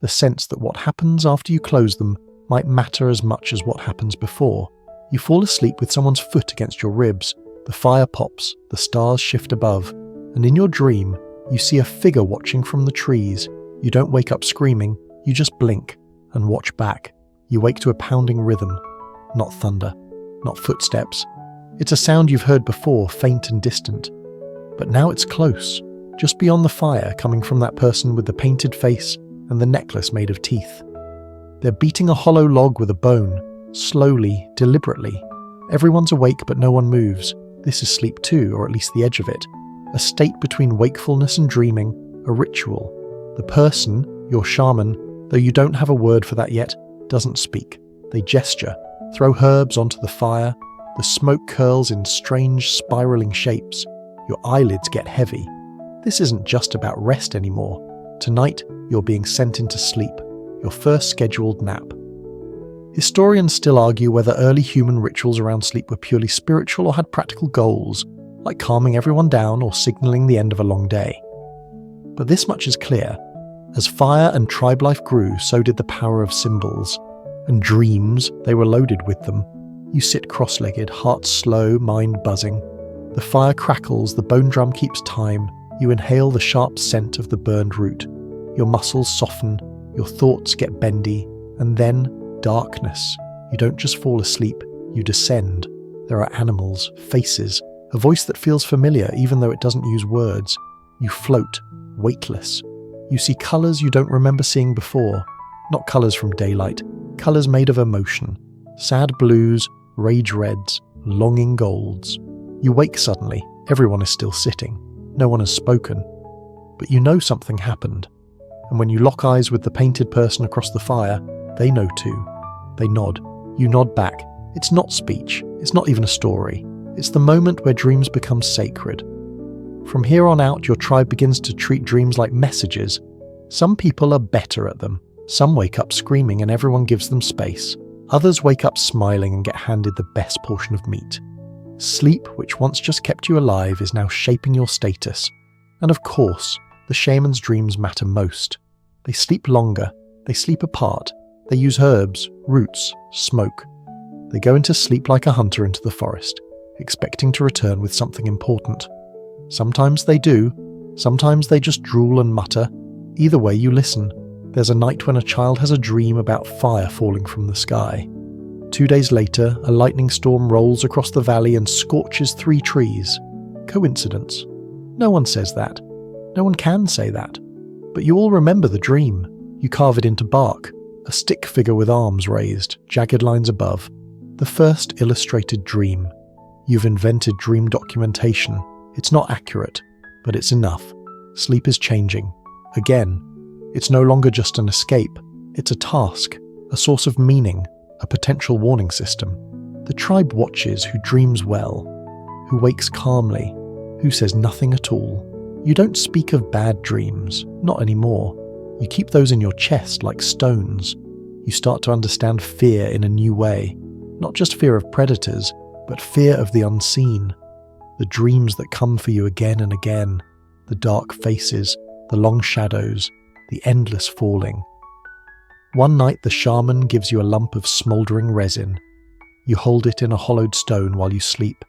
The sense that what happens after you close them might matter as much as what happens before. You fall asleep with someone's foot against your ribs, the fire pops, the stars shift above, and in your dream, you see a figure watching from the trees. You don't wake up screaming, you just blink and watch back. You wake to a pounding rhythm, not thunder, not footsteps. It's a sound you've heard before, faint and distant. But now it's close, just beyond the fire, coming from that person with the painted face and the necklace made of teeth. They're beating a hollow log with a bone, slowly, deliberately. Everyone's awake but no one moves. This is sleep too, or at least the edge of it. A state between wakefulness and dreaming, a ritual. The person, your shaman, though you don't have a word for that yet, doesn't speak. They gesture, throw herbs onto the fire. The smoke curls in strange, spiraling shapes. Your eyelids get heavy. This isn't just about rest anymore. Tonight, you're being sent into sleep, your first scheduled nap. Historians still argue whether early human rituals around sleep were purely spiritual or had practical goals, like calming everyone down or signaling the end of a long day. But this much is clear. As fire and tribe life grew, so did the power of symbols. And dreams, they were loaded with them. You sit cross-legged, heart slow, mind buzzing. The fire crackles, the bone drum keeps time. You inhale the sharp scent of the burned root. Your muscles soften, your thoughts get bendy, and then darkness. You don't just fall asleep, you descend. There are animals, faces, a voice that feels familiar even though it doesn't use words. You float, weightless. You see colours you don't remember seeing before. Not colours from daylight, colours made of emotion. Sad blues, rage reds, longing golds. You wake suddenly, everyone is still sitting. No one has spoken. But you know something happened. And when you lock eyes with the painted person across the fire, they know too. They nod. You nod back. It's not speech. It's not even a story. It's the moment where dreams become sacred. From here on out, your tribe begins to treat dreams like messages. Some people are better at them. Some wake up screaming and everyone gives them space. Others wake up smiling and get handed the best portion of meat. Sleep, which once just kept you alive, is now shaping your status. And of course, the shaman's dreams matter most. They sleep longer. They sleep apart. They use herbs, roots, smoke. They go into sleep like a hunter into the forest, expecting to return with something important. Sometimes they do. Sometimes they just drool and mutter. Either way, you listen. There's a night when a child has a dream about fire falling from the sky. 2 days later, a lightning storm rolls across the valley and scorches 3 trees. Coincidence? No one says that. No one can say that. But you all remember the dream. You carve it into bark. A stick figure with arms raised, jagged lines above. The first illustrated dream. You've invented dream documentation. It's not accurate, but it's enough. Sleep is changing. Again. It's no longer just an escape. It's a task, a source of meaning, a potential warning system. The tribe watches who dreams well, who wakes calmly, who says nothing at all. You don't speak of bad dreams, not anymore. You keep those in your chest like stones. You start to understand fear in a new way. Not just fear of predators, but fear of the unseen. The dreams that come for you again and again. The dark faces, the long shadows, the endless falling. One night the shaman gives you a lump of smouldering resin. You hold it in a hollowed stone while you sleep.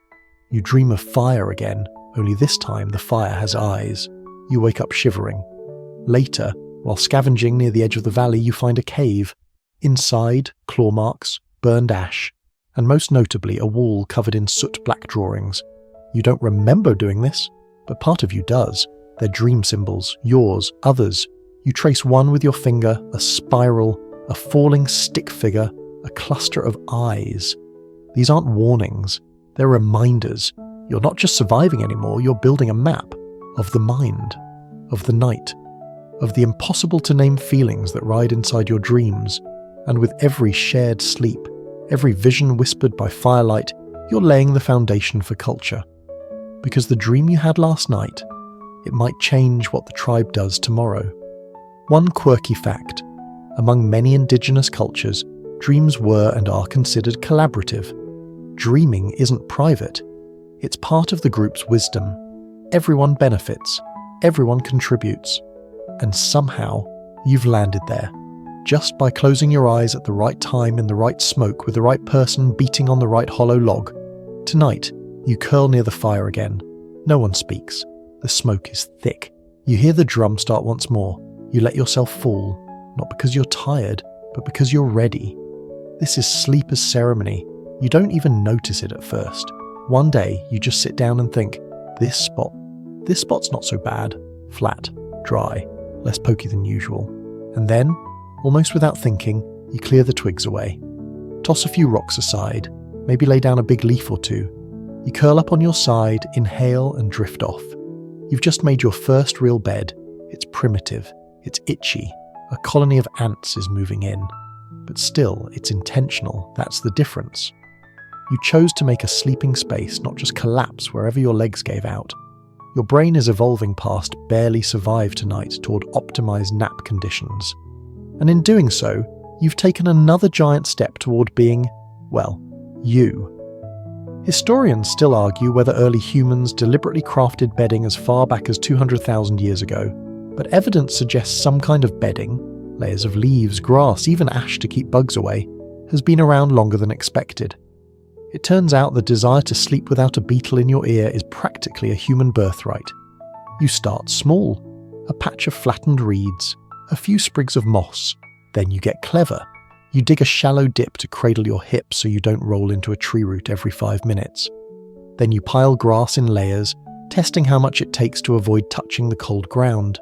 You dream of fire again, only this time the fire has eyes. You wake up shivering. Later, while scavenging near the edge of the valley, you find a cave. Inside, claw marks, burned ash, and most notably a wall covered in soot-black drawings. You don't remember doing this, but part of you does. They're dream symbols, yours, others. You trace one with your finger, a spiral, a falling stick figure, a cluster of eyes. These aren't warnings, they're reminders. You're not just surviving anymore, you're building a map of the mind, of the night, of the impossible-to-name feelings that ride inside your dreams. And with every shared sleep, every vision whispered by firelight, you're laying the foundation for culture. Because the dream you had last night, it might change what the tribe does tomorrow. One quirky fact: among many indigenous cultures, dreams were and are considered collaborative. Dreaming isn't private. It's part of the group's wisdom. Everyone benefits. Everyone contributes. And somehow, you've landed there. Just by closing your eyes at the right time in the right smoke with the right person beating on the right hollow log. Tonight, you curl near the fire again. No one speaks. The smoke is thick. You hear the drum start once more. You let yourself fall, not because you're tired, but because you're ready. This is sleep as ceremony. You don't even notice it at first. One day, you just sit down and think, this spot's not so bad. Flat, dry, less pokey than usual. And then, almost without thinking, you clear the twigs away. Toss a few rocks aside, maybe lay down a big leaf or two. You curl up on your side, inhale and drift off. You've just made your first real bed. It's primitive, it's itchy. A colony of ants is moving in. But still, it's intentional, that's the difference. You chose to make a sleeping space, not just collapse wherever your legs gave out. Your brain is evolving past barely survive tonight toward optimized nap conditions. And in doing so, you've taken another giant step toward being, well, you. Historians still argue whether early humans deliberately crafted bedding as far back as 200,000 years ago, but evidence suggests some kind of bedding, layers of leaves, grass, even ash to keep bugs away, has been around longer than expected. It turns out the desire to sleep without a beetle in your ear is practically a human birthright. You start small, a patch of flattened reeds, a few sprigs of moss. Then you get clever. You dig a shallow dip to cradle your hip so you don't roll into a tree root every 5 minutes. Then you pile grass in layers, testing how much it takes to avoid touching the cold ground.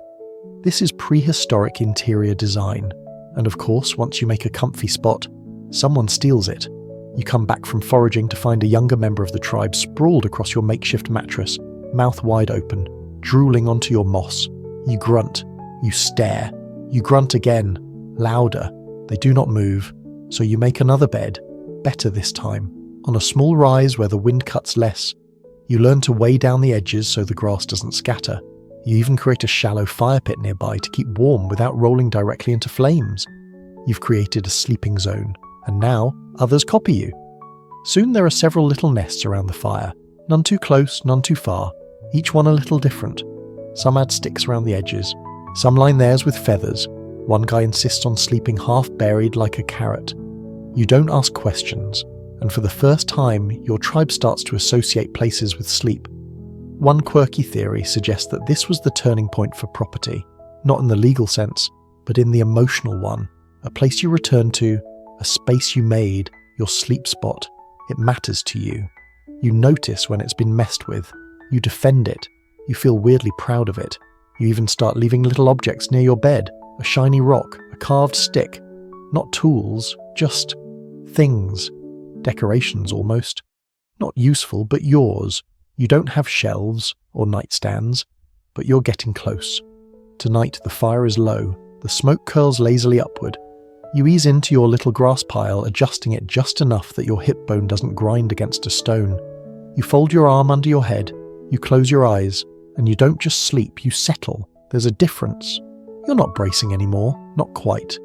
This is prehistoric interior design. And of course, once you make a comfy spot, someone steals it. You come back from foraging to find a younger member of the tribe sprawled across your makeshift mattress, mouth wide open, drooling onto your moss. You grunt. You stare. You grunt again, louder. They do not move, so you make another bed, better this time, on a small rise where the wind cuts less. You learn to weigh down the edges so the grass doesn't scatter. You even create a shallow fire pit nearby to keep warm without rolling directly into flames. You've created a sleeping zone, and now others copy you. Soon there are several little nests around the fire, none too close, none too far, each one a little different. Some add sticks around the edges, some line theirs with feathers. One guy insists on sleeping half buried like a carrot. You don't ask questions, and for the first time, your tribe starts to associate places with sleep. One quirky theory suggests that this was the turning point for property, not in the legal sense, but in the emotional one, a place you return to, a space you made, your sleep spot. It matters to you. You notice when it's been messed with. You defend it. You feel weirdly proud of it. You even start leaving little objects near your bed, a shiny rock, a carved stick. Not tools, just things. Decorations almost. Not useful, but yours. You don't have shelves or nightstands, but you're getting close. Tonight the fire is low, The smoke curls lazily upward. You ease into your little grass pile, adjusting it just enough that your hip bone doesn't grind against a stone. You fold your arm under your head, you close your eyes, and you don't just sleep, you settle. There's a difference. You're not bracing anymore, not quite.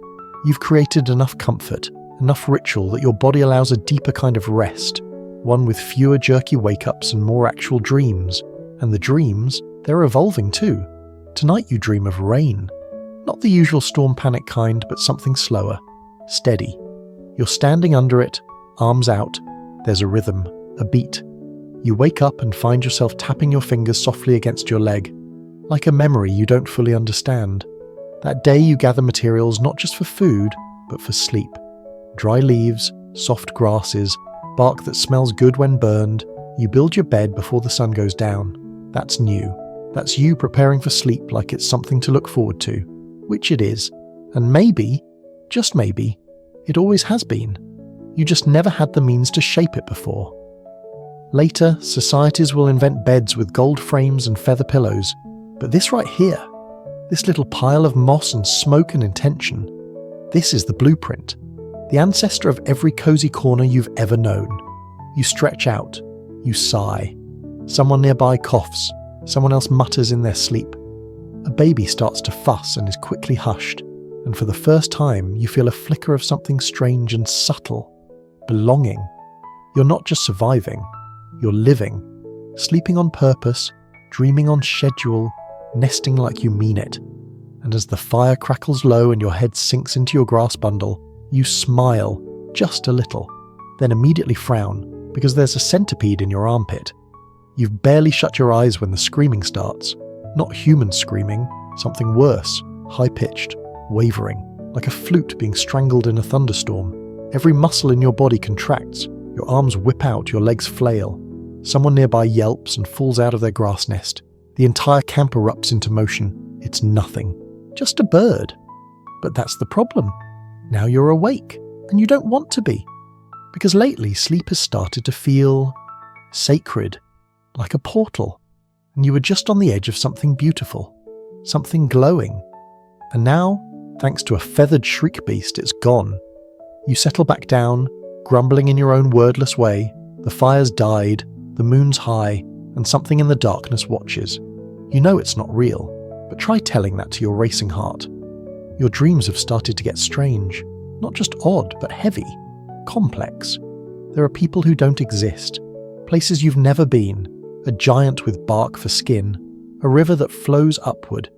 You've created enough comfort, enough ritual that your body allows a deeper kind of rest, one with fewer jerky wake-ups and more actual dreams. And the dreams, they're evolving too. Tonight you dream of rain. Not the usual storm panic kind, but something slower, steady. You're standing under it, arms out. There's a rhythm, a beat. You wake up and find yourself tapping your fingers softly against your leg, like a memory you don't fully understand. That day you gather materials not just for food, but for sleep. Dry leaves, soft grasses, bark that smells good when burned. You build your bed before the sun goes down. That's new. That's you preparing for sleep like it's something to look forward to, which it is. And maybe, just maybe, it always has been. You just never had the means to shape it before. Later, societies will invent beds with gold frames and feather pillows. But this right here, this little pile of moss and smoke and intention, this is the blueprint. The ancestor of every cozy corner you've ever known. You stretch out. You sigh. Someone nearby coughs. Someone else mutters in their sleep. A baby starts to fuss and is quickly hushed. And for the first time, you feel a flicker of something strange and subtle. Belonging. You're not just surviving. You're living. Sleeping on purpose, dreaming on schedule, nesting like you mean it. And as the fire crackles low and your head sinks into your grass bundle, you smile, just a little, then immediately frown, because there's a centipede in your armpit. You've barely shut your eyes when the screaming starts. Not human screaming, something worse, high-pitched, wavering, like a flute being strangled in a thunderstorm. Every muscle in your body contracts, your arms whip out, your legs flail. Someone nearby yelps and falls out of their grass nest. The entire camp erupts into motion. It's nothing. Just a bird. But that's the problem. Now you're awake, and you don't want to be. Because lately, sleep has started to feel sacred, like a portal. And you were just on the edge of something beautiful, something glowing. And now, thanks to a feathered shriek beast, it's gone. You settle back down, grumbling in your own wordless way. The fire's died, the moon's high, and something in the darkness watches. You know it's not real, but try telling that to your racing heart. Your dreams have started to get strange, not just odd, but heavy, complex. There are people who don't exist, places you've never been, a giant with bark for skin, a river that flows upward.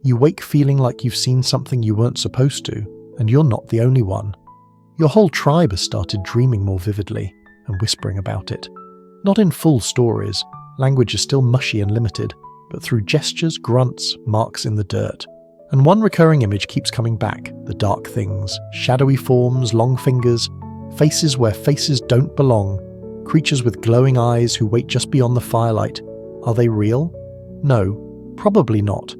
You wake feeling like you've seen something you weren't supposed to, and you're not the only one. Your whole tribe has started dreaming more vividly and whispering about it. Not in full stories, language is still mushy and limited, but through gestures, grunts, marks in the dirt. And one recurring image keeps coming back, the dark things, shadowy forms, long fingers, faces where faces don't belong, creatures with glowing eyes who wait just beyond the firelight. Are they real? No, probably not.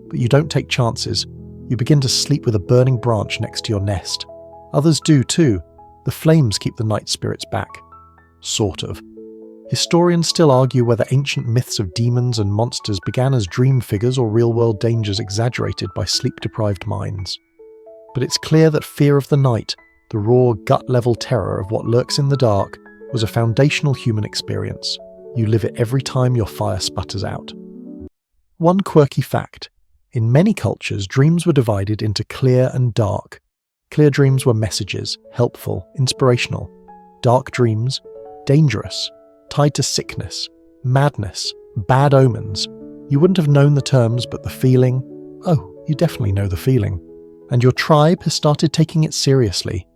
But you don't take chances. You begin to sleep with a burning branch next to your nest. Others do too. The flames keep the night spirits back. Sort of. Historians still argue whether ancient myths of demons and monsters began as dream figures or real-world dangers exaggerated by sleep-deprived minds. But it's clear that fear of the night, the raw, gut-level terror of what lurks in the dark, was a foundational human experience. You live it every time your fire sputters out. One quirky fact. In many cultures, dreams were divided into clear and dark. Clear dreams were messages, helpful, inspirational. Dark dreams, dangerous, tied to sickness, madness, bad omens. You wouldn't have known the terms, but the feeling, oh, you definitely know the feeling. And your tribe has started taking it seriously.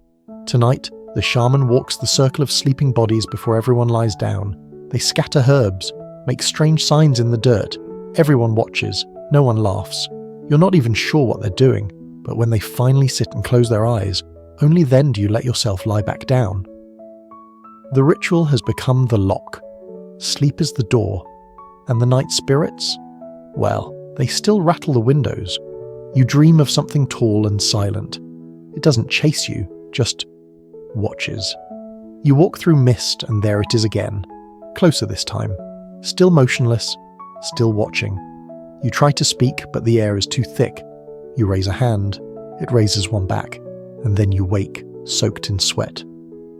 Tonight, the shaman walks the circle of sleeping bodies before everyone lies down. They scatter herbs, make strange signs in the dirt. Everyone watches, no one laughs. You're not even sure what they're doing, but when they finally sit and close their eyes, only then do you let yourself lie back down. The ritual has become the lock. Sleep is the door. And the night spirits? Well, they still rattle the windows. You dream of something tall and silent. It doesn't chase you, just watches. You walk through mist and there it is again. Closer this time. Still motionless, still watching. You try to speak, but the air is too thick. You raise a hand, it raises one back, and then you wake, soaked in sweat.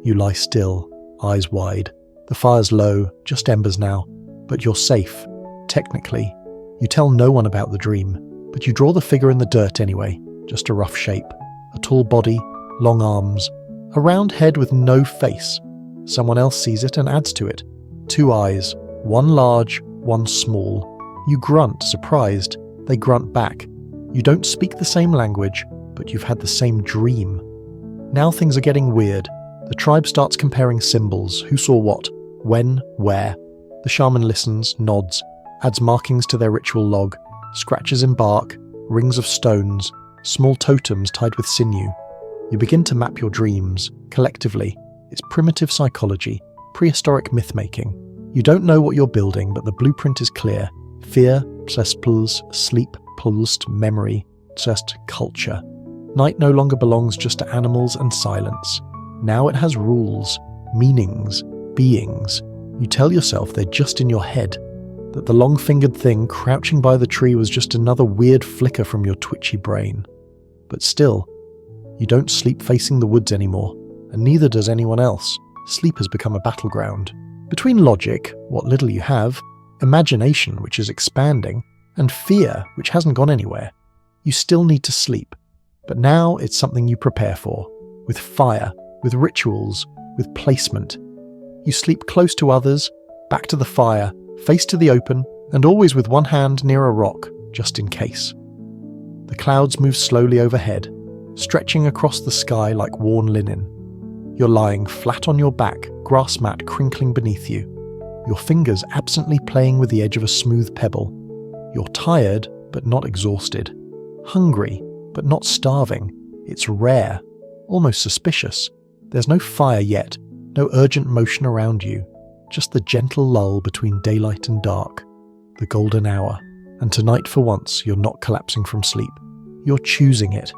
You lie still, eyes wide. The fire's low, just embers now, but you're safe, technically. You tell no one about the dream, but you draw the figure in the dirt anyway, just a rough shape. A tall body, long arms, a round head with no face. Someone else sees it and adds to it. 2 eyes, one large, one small. You grunt, surprised. They grunt back. You don't speak the same language, but you've had the same dream. Now things are getting weird. The tribe starts comparing symbols, who saw what, when, where. The shaman listens, nods, adds markings to their ritual log, scratches in bark, rings of stones, small totems tied with sinew. You begin to map your dreams, collectively. It's primitive psychology, prehistoric myth-making. You don't know what you're building, but the blueprint is clear. Fear, puls, sleep, pulsed, memory, just culture. Night no longer belongs just to animals and silence. Now it has rules, meanings, beings. You tell yourself they're just in your head, that the long-fingered thing crouching by the tree was just another weird flicker from your twitchy brain. But still, you don't sleep facing the woods anymore, and neither does anyone else. Sleep has become a battleground. Between logic, what little you have, imagination, which is expanding, and fear, which hasn't gone anywhere, you still need to sleep. But now it's something you prepare for, with fire, with rituals, with placement. You sleep close to others, back to the fire, face to the open, and always with one hand near a rock, just in case. The clouds move slowly overhead, stretching across the sky like worn linen. You're lying flat on your back, grass mat crinkling beneath you, your fingers absently playing with the edge of a smooth pebble. You're tired, but not exhausted. Hungry, but not starving. It's rare, almost suspicious. There's no fire yet, no urgent motion around you, just the gentle lull between daylight and dark, the golden hour. And tonight, for once, you're not collapsing from sleep. You're choosing it.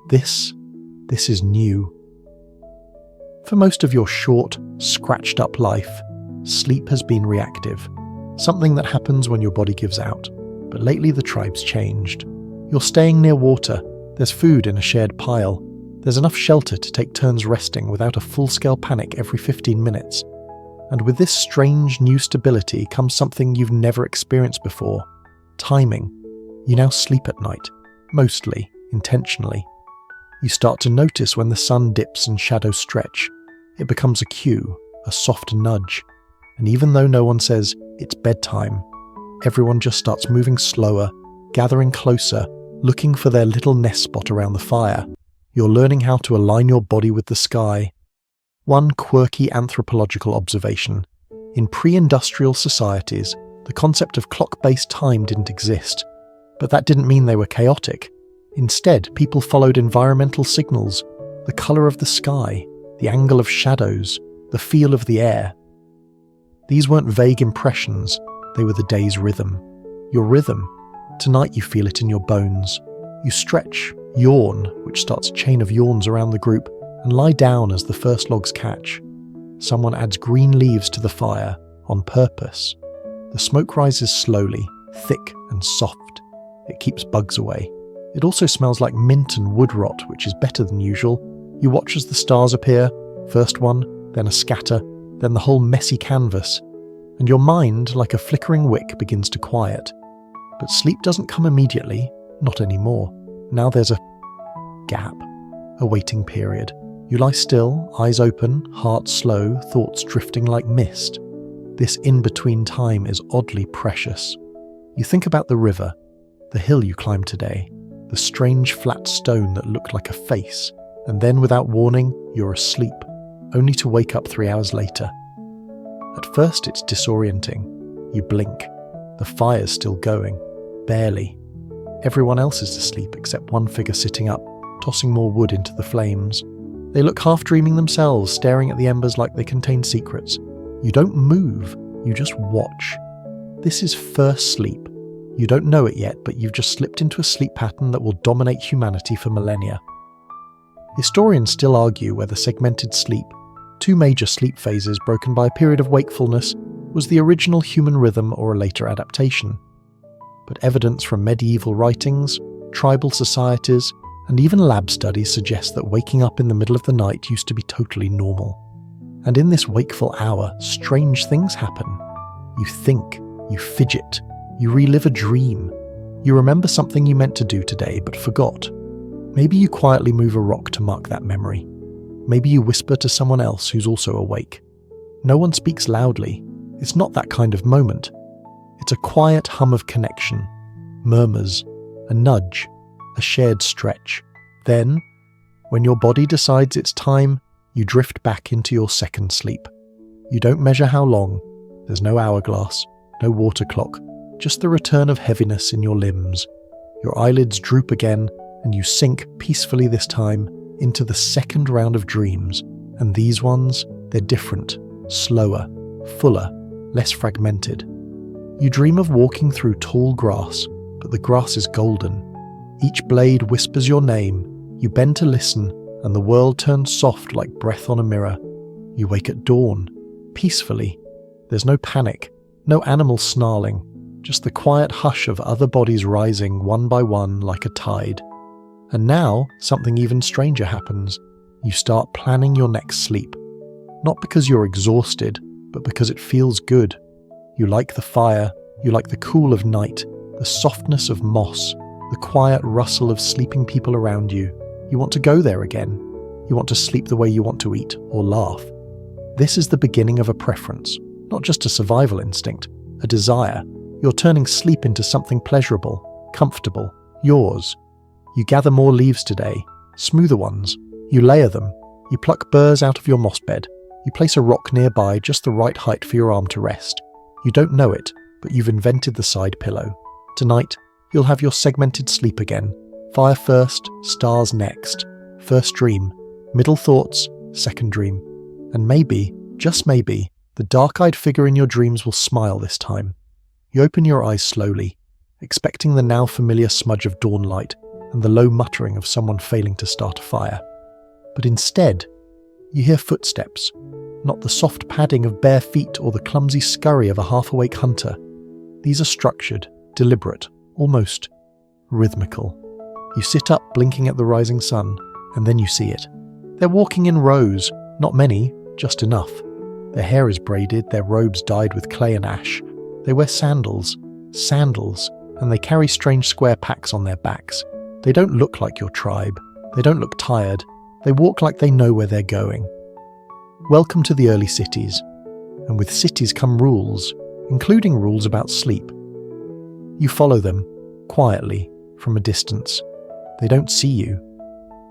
This is new. For most of your short, scratched-up life, sleep has been reactive, something that happens when your body gives out. But lately the tribe's changed. You're staying near water, there's food in a shared pile, there's enough shelter to take turns resting without a full-scale panic every 15 minutes. And with this strange new stability comes something you've never experienced before: timing. You now sleep at night, mostly, intentionally. You start to notice when the sun dips and shadows stretch. It becomes a cue, a soft nudge. And even though no one says, it's bedtime, everyone just starts moving slower, gathering closer, looking for their little nest spot around the fire. You're learning how to align your body with the sky. One quirky anthropological observation. In pre-industrial societies, the concept of clock-based time didn't exist. But that didn't mean they were chaotic. Instead, people followed environmental signals, the colour of the sky, the angle of shadows, the feel of the air. These weren't vague impressions, they were the day's rhythm. Your rhythm. Tonight you feel it in your bones. You stretch, yawn, which starts a chain of yawns around the group, and lie down as the first logs catch. Someone adds green leaves to the fire, on purpose. The smoke rises slowly, thick and soft. It keeps bugs away. It also smells like mint and wood rot, which is better than usual. You watch as the stars appear, first one, then a scatter, then the whole messy canvas, and your mind, like a flickering wick, begins to quiet. But sleep doesn't come immediately, not anymore. Now there's a gap, a waiting period. You lie still, eyes open, heart slow, thoughts drifting like mist. This in-between time is oddly precious. You think about the river, the hill you climbed today, the strange flat stone that looked like a face, and then without warning, you're asleep, only to wake up 3 hours later. At first it's disorienting. You blink. The fire's still going. Barely. Everyone else is asleep except one figure sitting up, tossing more wood into the flames. They look half dreaming themselves, staring at the embers like they contain secrets. You don't move, you just watch. This is first sleep. You don't know it yet, but you've just slipped into a sleep pattern that will dominate humanity for millennia. Historians still argue whether segmented sleep, 2 major sleep phases broken by a period of wakefulness, was the original human rhythm or a later adaptation. But evidence from medieval writings, tribal societies, and even lab studies suggest that waking up in the middle of the night used to be totally normal. And in this wakeful hour, strange things happen. You think, you fidget, you relive a dream. You remember something you meant to do today but forgot. Maybe you quietly move a rock to mark that memory. Maybe you whisper to someone else who's also awake. No one speaks loudly. It's not that kind of moment. It's a quiet hum of connection, murmurs, a nudge, a shared stretch. Then, when your body decides it's time, you drift back into your second sleep. You don't measure how long. There's no hourglass, no water clock, just the return of heaviness in your limbs. Your eyelids droop again, and you sink peacefully this time into the second round of dreams. And these ones, they're different, slower, fuller, less fragmented. You dream of walking through tall grass, but the grass is golden. Each blade whispers your name. You bend to listen, and the world turns soft like breath on a mirror. You wake at dawn, peacefully. There's no panic, no animal snarling, just the quiet hush of other bodies rising one by one like a tide. And now, something even stranger happens. You start planning your next sleep. Not because you're exhausted, but because it feels good. You like the fire, you like the cool of night, the softness of moss, the quiet rustle of sleeping people around you. You want to go there again. You want to sleep the way you want to eat or laugh. This is the beginning of a preference, not just a survival instinct, a desire. You're turning sleep into something pleasurable, comfortable, yours. You gather more leaves today, smoother ones. You layer them. You pluck burrs out of your moss bed. You place a rock nearby just the right height for your arm to rest. You don't know it, but you've invented the side pillow. Tonight, you'll have your segmented sleep again. Fire first, stars next. First dream, middle thoughts, second dream. And maybe, just maybe, the dark-eyed figure in your dreams will smile this time. You open your eyes slowly, expecting the now familiar smudge of dawn light and the low muttering of someone failing to start a fire. But instead, you hear footsteps, not the soft padding of bare feet or the clumsy scurry of a half-awake hunter. These are structured, deliberate, almost rhythmical. You sit up, blinking at the rising sun, and then you see it. They're walking in rows, not many, just enough. Their hair is braided, their robes dyed with clay and ash. They wear sandals, and they carry strange square packs on their backs. They don't look like your tribe. They don't look tired. They walk like they know where they're going. Welcome to the early cities. And with cities come rules, including rules about sleep. You follow them, quietly, from a distance. They don't see you.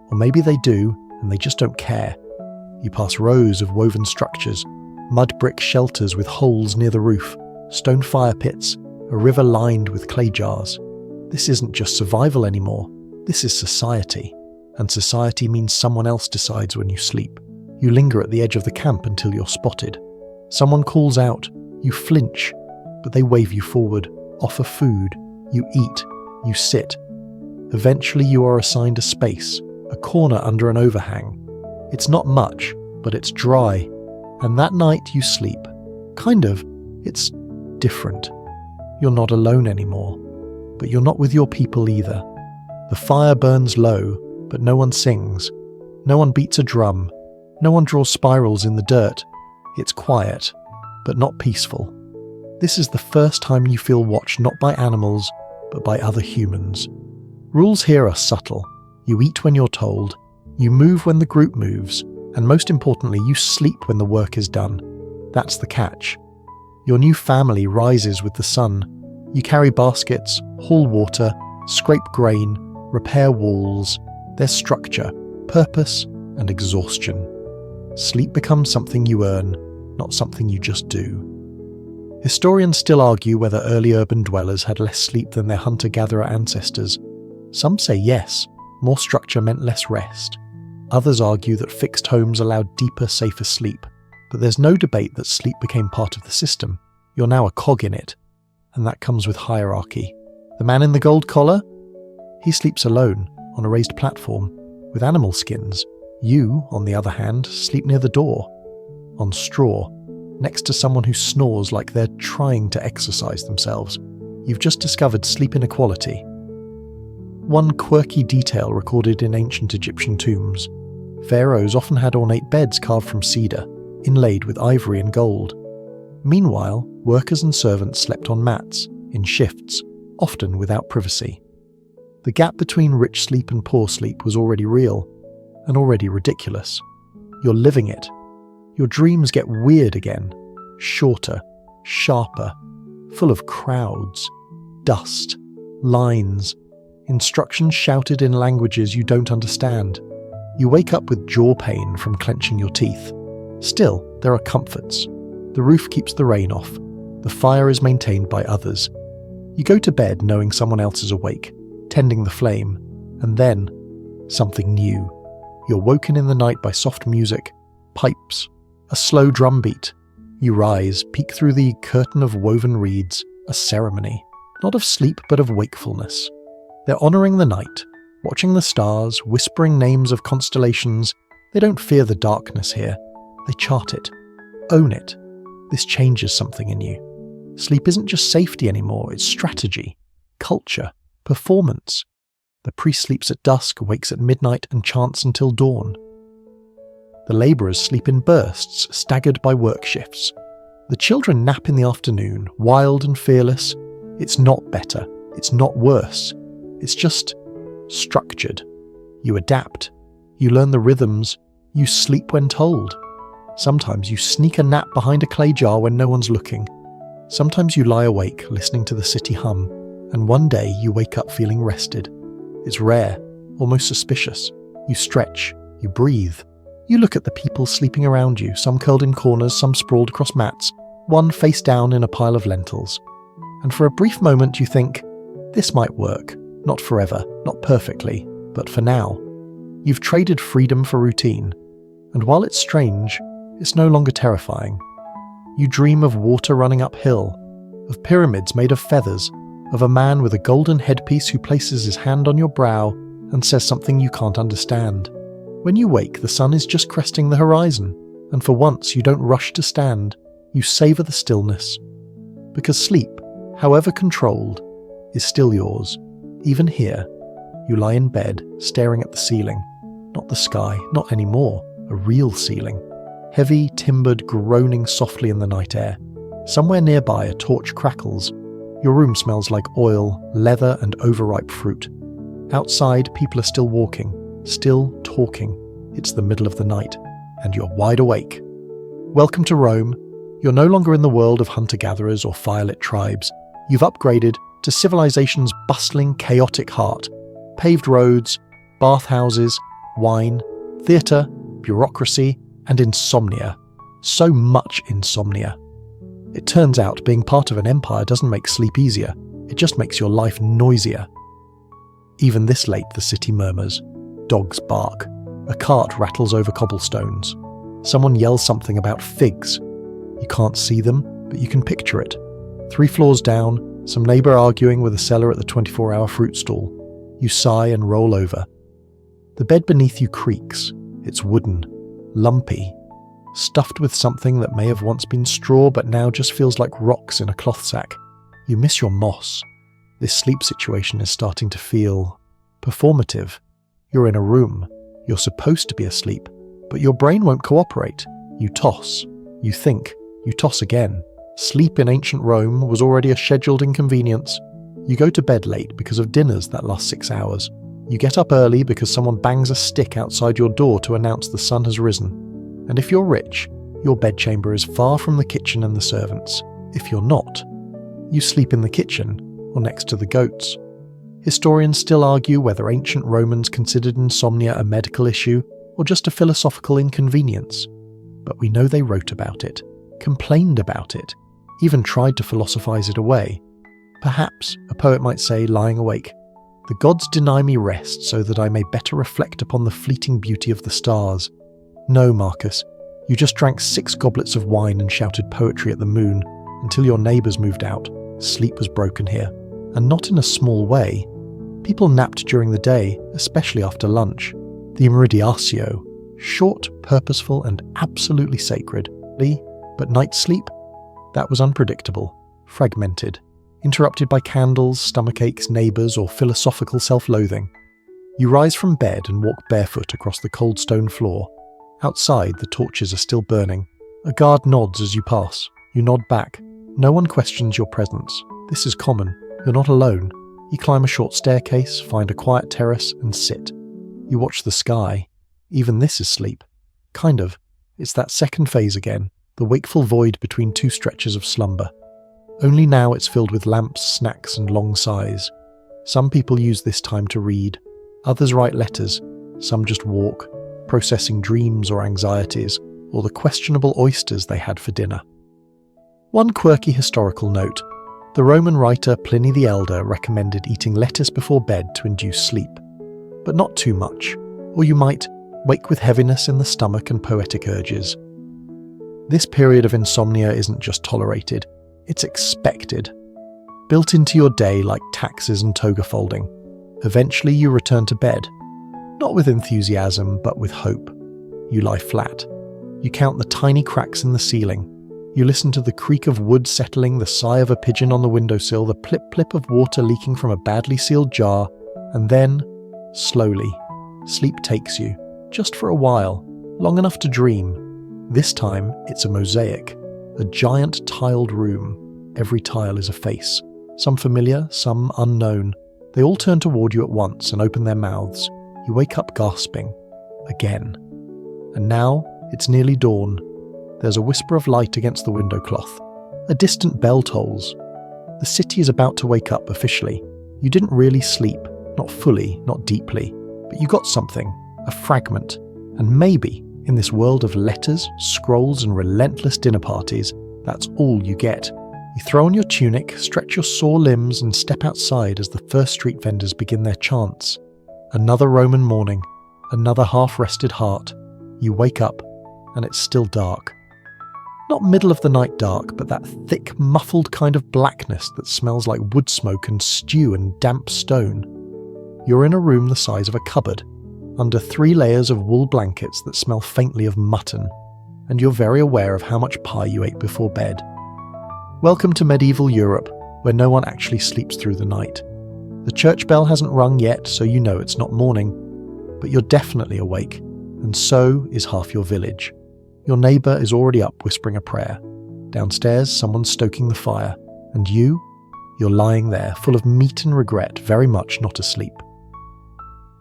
Or maybe they do, and they just don't care. You pass rows of woven structures, mud brick shelters with holes near the roof, stone fire pits, a river lined with clay jars. This isn't just survival anymore. This is society. And society means someone else decides when you sleep. You linger at the edge of the camp until you're spotted. Someone calls out. You flinch, but they wave you forward, offer food. You eat. You sit. Eventually you are assigned a space, a corner under an overhang. It's not much, but it's dry. And that night you sleep. Kind of. It's different. You're not alone anymore. But you're not with your people either. The fire burns low, but no one sings. No one beats a drum. No one draws spirals in the dirt. It's quiet, but not peaceful. This is the first time you feel watched not by animals, but by other humans. Rules here are subtle. You eat when you're told. You move when the group moves. And most importantly, you sleep when the work is done. That's the catch. Your new family rises with the sun. You carry baskets, haul water, scrape grain, repair walls. There's structure, purpose, and exhaustion. Sleep becomes something you earn, not something you just do. Historians still argue whether early urban dwellers had less sleep than their hunter-gatherer ancestors. Some say yes, more structure meant less rest. Others argue that fixed homes allowed deeper, safer sleep. But there's no debate that sleep became part of the system. You're now a cog in it. And that comes with hierarchy. The man in the gold collar? He sleeps alone, on a raised platform, with animal skins. You, on the other hand, sleep near the door, on straw, next to someone who snores like they're trying to exercise themselves. You've just discovered sleep inequality. One quirky detail recorded in ancient Egyptian tombs. Pharaohs often had ornate beds carved from cedar, inlaid with ivory and gold. Meanwhile, workers and servants slept on mats, in shifts, often without privacy. The gap between rich sleep and poor sleep was already real, and already ridiculous. You're living it. Your dreams get weird again, shorter, sharper, full of crowds, dust, lines, instructions shouted in languages you don't understand. You wake up with jaw pain from clenching your teeth. Still, there are comforts. The roof keeps the rain off. The fire is maintained by others. You go to bed knowing someone else is awake, tending the flame, and then something new. You're woken in the night by soft music, pipes, a slow drum beat. You rise, peek through the curtain of woven reeds, a ceremony, not of sleep but of wakefulness. They're honouring the night, watching the stars, whispering names of constellations. They don't fear the darkness here. They chart it, own it. This changes something in you. Sleep isn't just safety anymore, it's strategy, culture, performance. The priest sleeps at dusk, wakes at midnight, and chants until dawn. The labourers sleep in bursts, staggered by work shifts. The children nap in the afternoon, wild and fearless. It's not better, it's not worse. It's just structured. You adapt. You learn the rhythms. You sleep when told. Sometimes you sneak a nap behind a clay jar when no one's looking. Sometimes you lie awake, listening to the city hum, and one day you wake up feeling rested. It's rare, almost suspicious. You stretch, you breathe. You look at the people sleeping around you, some curled in corners, some sprawled across mats, one face down in a pile of lentils. And for a brief moment you think, this might work. Not forever, not perfectly, but for now. You've traded freedom for routine, and while it's strange, it's no longer terrifying. You dream of water running uphill, of pyramids made of feathers, of a man with a golden headpiece who places his hand on your brow and says something you can't understand. When you wake, the sun is just cresting the horizon, and for once you don't rush to stand, you savour the stillness. Because sleep, however controlled, is still yours. Even here, you lie in bed, staring at the ceiling. Not the sky, not anymore, a real ceiling. Heavy, timbered, groaning softly in the night air. Somewhere nearby, a torch crackles. Your room smells like oil, leather, and overripe fruit. Outside, people are still walking, still talking. It's the middle of the night, and you're wide awake. Welcome to Rome. You're no longer in the world of hunter-gatherers or firelit tribes. You've upgraded to civilization's bustling, chaotic heart. Paved roads, bathhouses, wine, theatre, bureaucracy, and insomnia. So much insomnia. It turns out being part of an empire doesn't make sleep easier, it just makes your life noisier. Even this late the city murmurs. Dogs bark. A cart rattles over cobblestones. Someone yells something about figs. You can't see them, but you can picture it. 3 floors down, some neighbour arguing with a seller at the 24-hour fruit stall. You sigh and roll over. The bed beneath you creaks. It's wooden, lumpy, stuffed with something that may have once been straw but now just feels like rocks in a cloth sack. You miss your moss. This sleep situation is starting to feel performative. You're in a room. You're supposed to be asleep, but your brain won't cooperate. You toss. You think. You toss again. Sleep in ancient Rome was already a scheduled inconvenience. You go to bed late because of dinners that last 6 hours. You get up early because someone bangs a stick outside your door to announce the sun has risen. And if you're rich, your bedchamber is far from the kitchen and the servants. If you're not, you sleep in the kitchen or next to the goats. Historians still argue whether ancient Romans considered insomnia a medical issue or just a philosophical inconvenience. But we know they wrote about it, complained about it, even tried to philosophize it away. Perhaps, a poet might say, lying awake, "The gods deny me rest so that I may better reflect upon the fleeting beauty of the stars." No, Marcus, you just drank 6 goblets of wine and shouted poetry at the moon until your neighbours moved out. Sleep was broken here, and not in a small way. People napped during the day, especially after lunch. The meridiatio, short, purposeful, and absolutely sacred. But night sleep? That was unpredictable, fragmented, interrupted by candles, stomachaches, neighbours, or philosophical self-loathing. You rise from bed and walk barefoot across the cold stone floor. Outside, the torches are still burning. A guard nods as you pass. You nod back. No one questions your presence. This is common. You're not alone. You climb a short staircase, find a quiet terrace, and sit. You watch the sky. Even this is sleep. Kind of. It's that second phase again, the wakeful void between two stretches of slumber. Only now it's filled with lamps, snacks, and long sighs. Some people use this time to read. Others write letters. Some just walk, processing dreams or anxieties, or the questionable oysters they had for dinner. One quirky historical note. The Roman writer Pliny the Elder recommended eating lettuce before bed to induce sleep. But not too much, or you might wake with heaviness in the stomach and poetic urges. This period of insomnia isn't just tolerated, it's expected. Built into your day like taxes and toga folding. Eventually you return to bed. Not with enthusiasm, but with hope. You lie flat. You count the tiny cracks in the ceiling. You listen to the creak of wood settling, the sigh of a pigeon on the windowsill, the plip-plip of water leaking from a badly sealed jar, and then, slowly, sleep takes you, just for a while, long enough to dream. This time, it's a mosaic, a giant tiled room. Every tile is a face, some familiar, some unknown. They all turn toward you at once and open their mouths. You wake up gasping. Again. And now, it's nearly dawn. There's a whisper of light against the window cloth. A distant bell tolls. The city is about to wake up officially. You didn't really sleep, not fully, not deeply, but you got something, a fragment. And maybe, in this world of letters, scrolls, and relentless dinner parties, that's all you get. You throw on your tunic, stretch your sore limbs, and step outside as the first street vendors begin their chants. Another Roman morning, another half-rested heart. You wake up, and it's still dark. Not middle of the night dark, but that thick, muffled kind of blackness that smells like wood smoke and stew and damp stone. You're in a room the size of a cupboard, under 3 layers of wool blankets that smell faintly of mutton, and you're very aware of how much pie you ate before bed. Welcome to medieval Europe, where no one actually sleeps through the night. The church bell hasn't rung yet, so you know it's not morning, but you're definitely awake, and so is half your village. Your neighbour is already up whispering a prayer. Downstairs, someone's stoking the fire, and you're lying there, full of meat and regret, very much not asleep.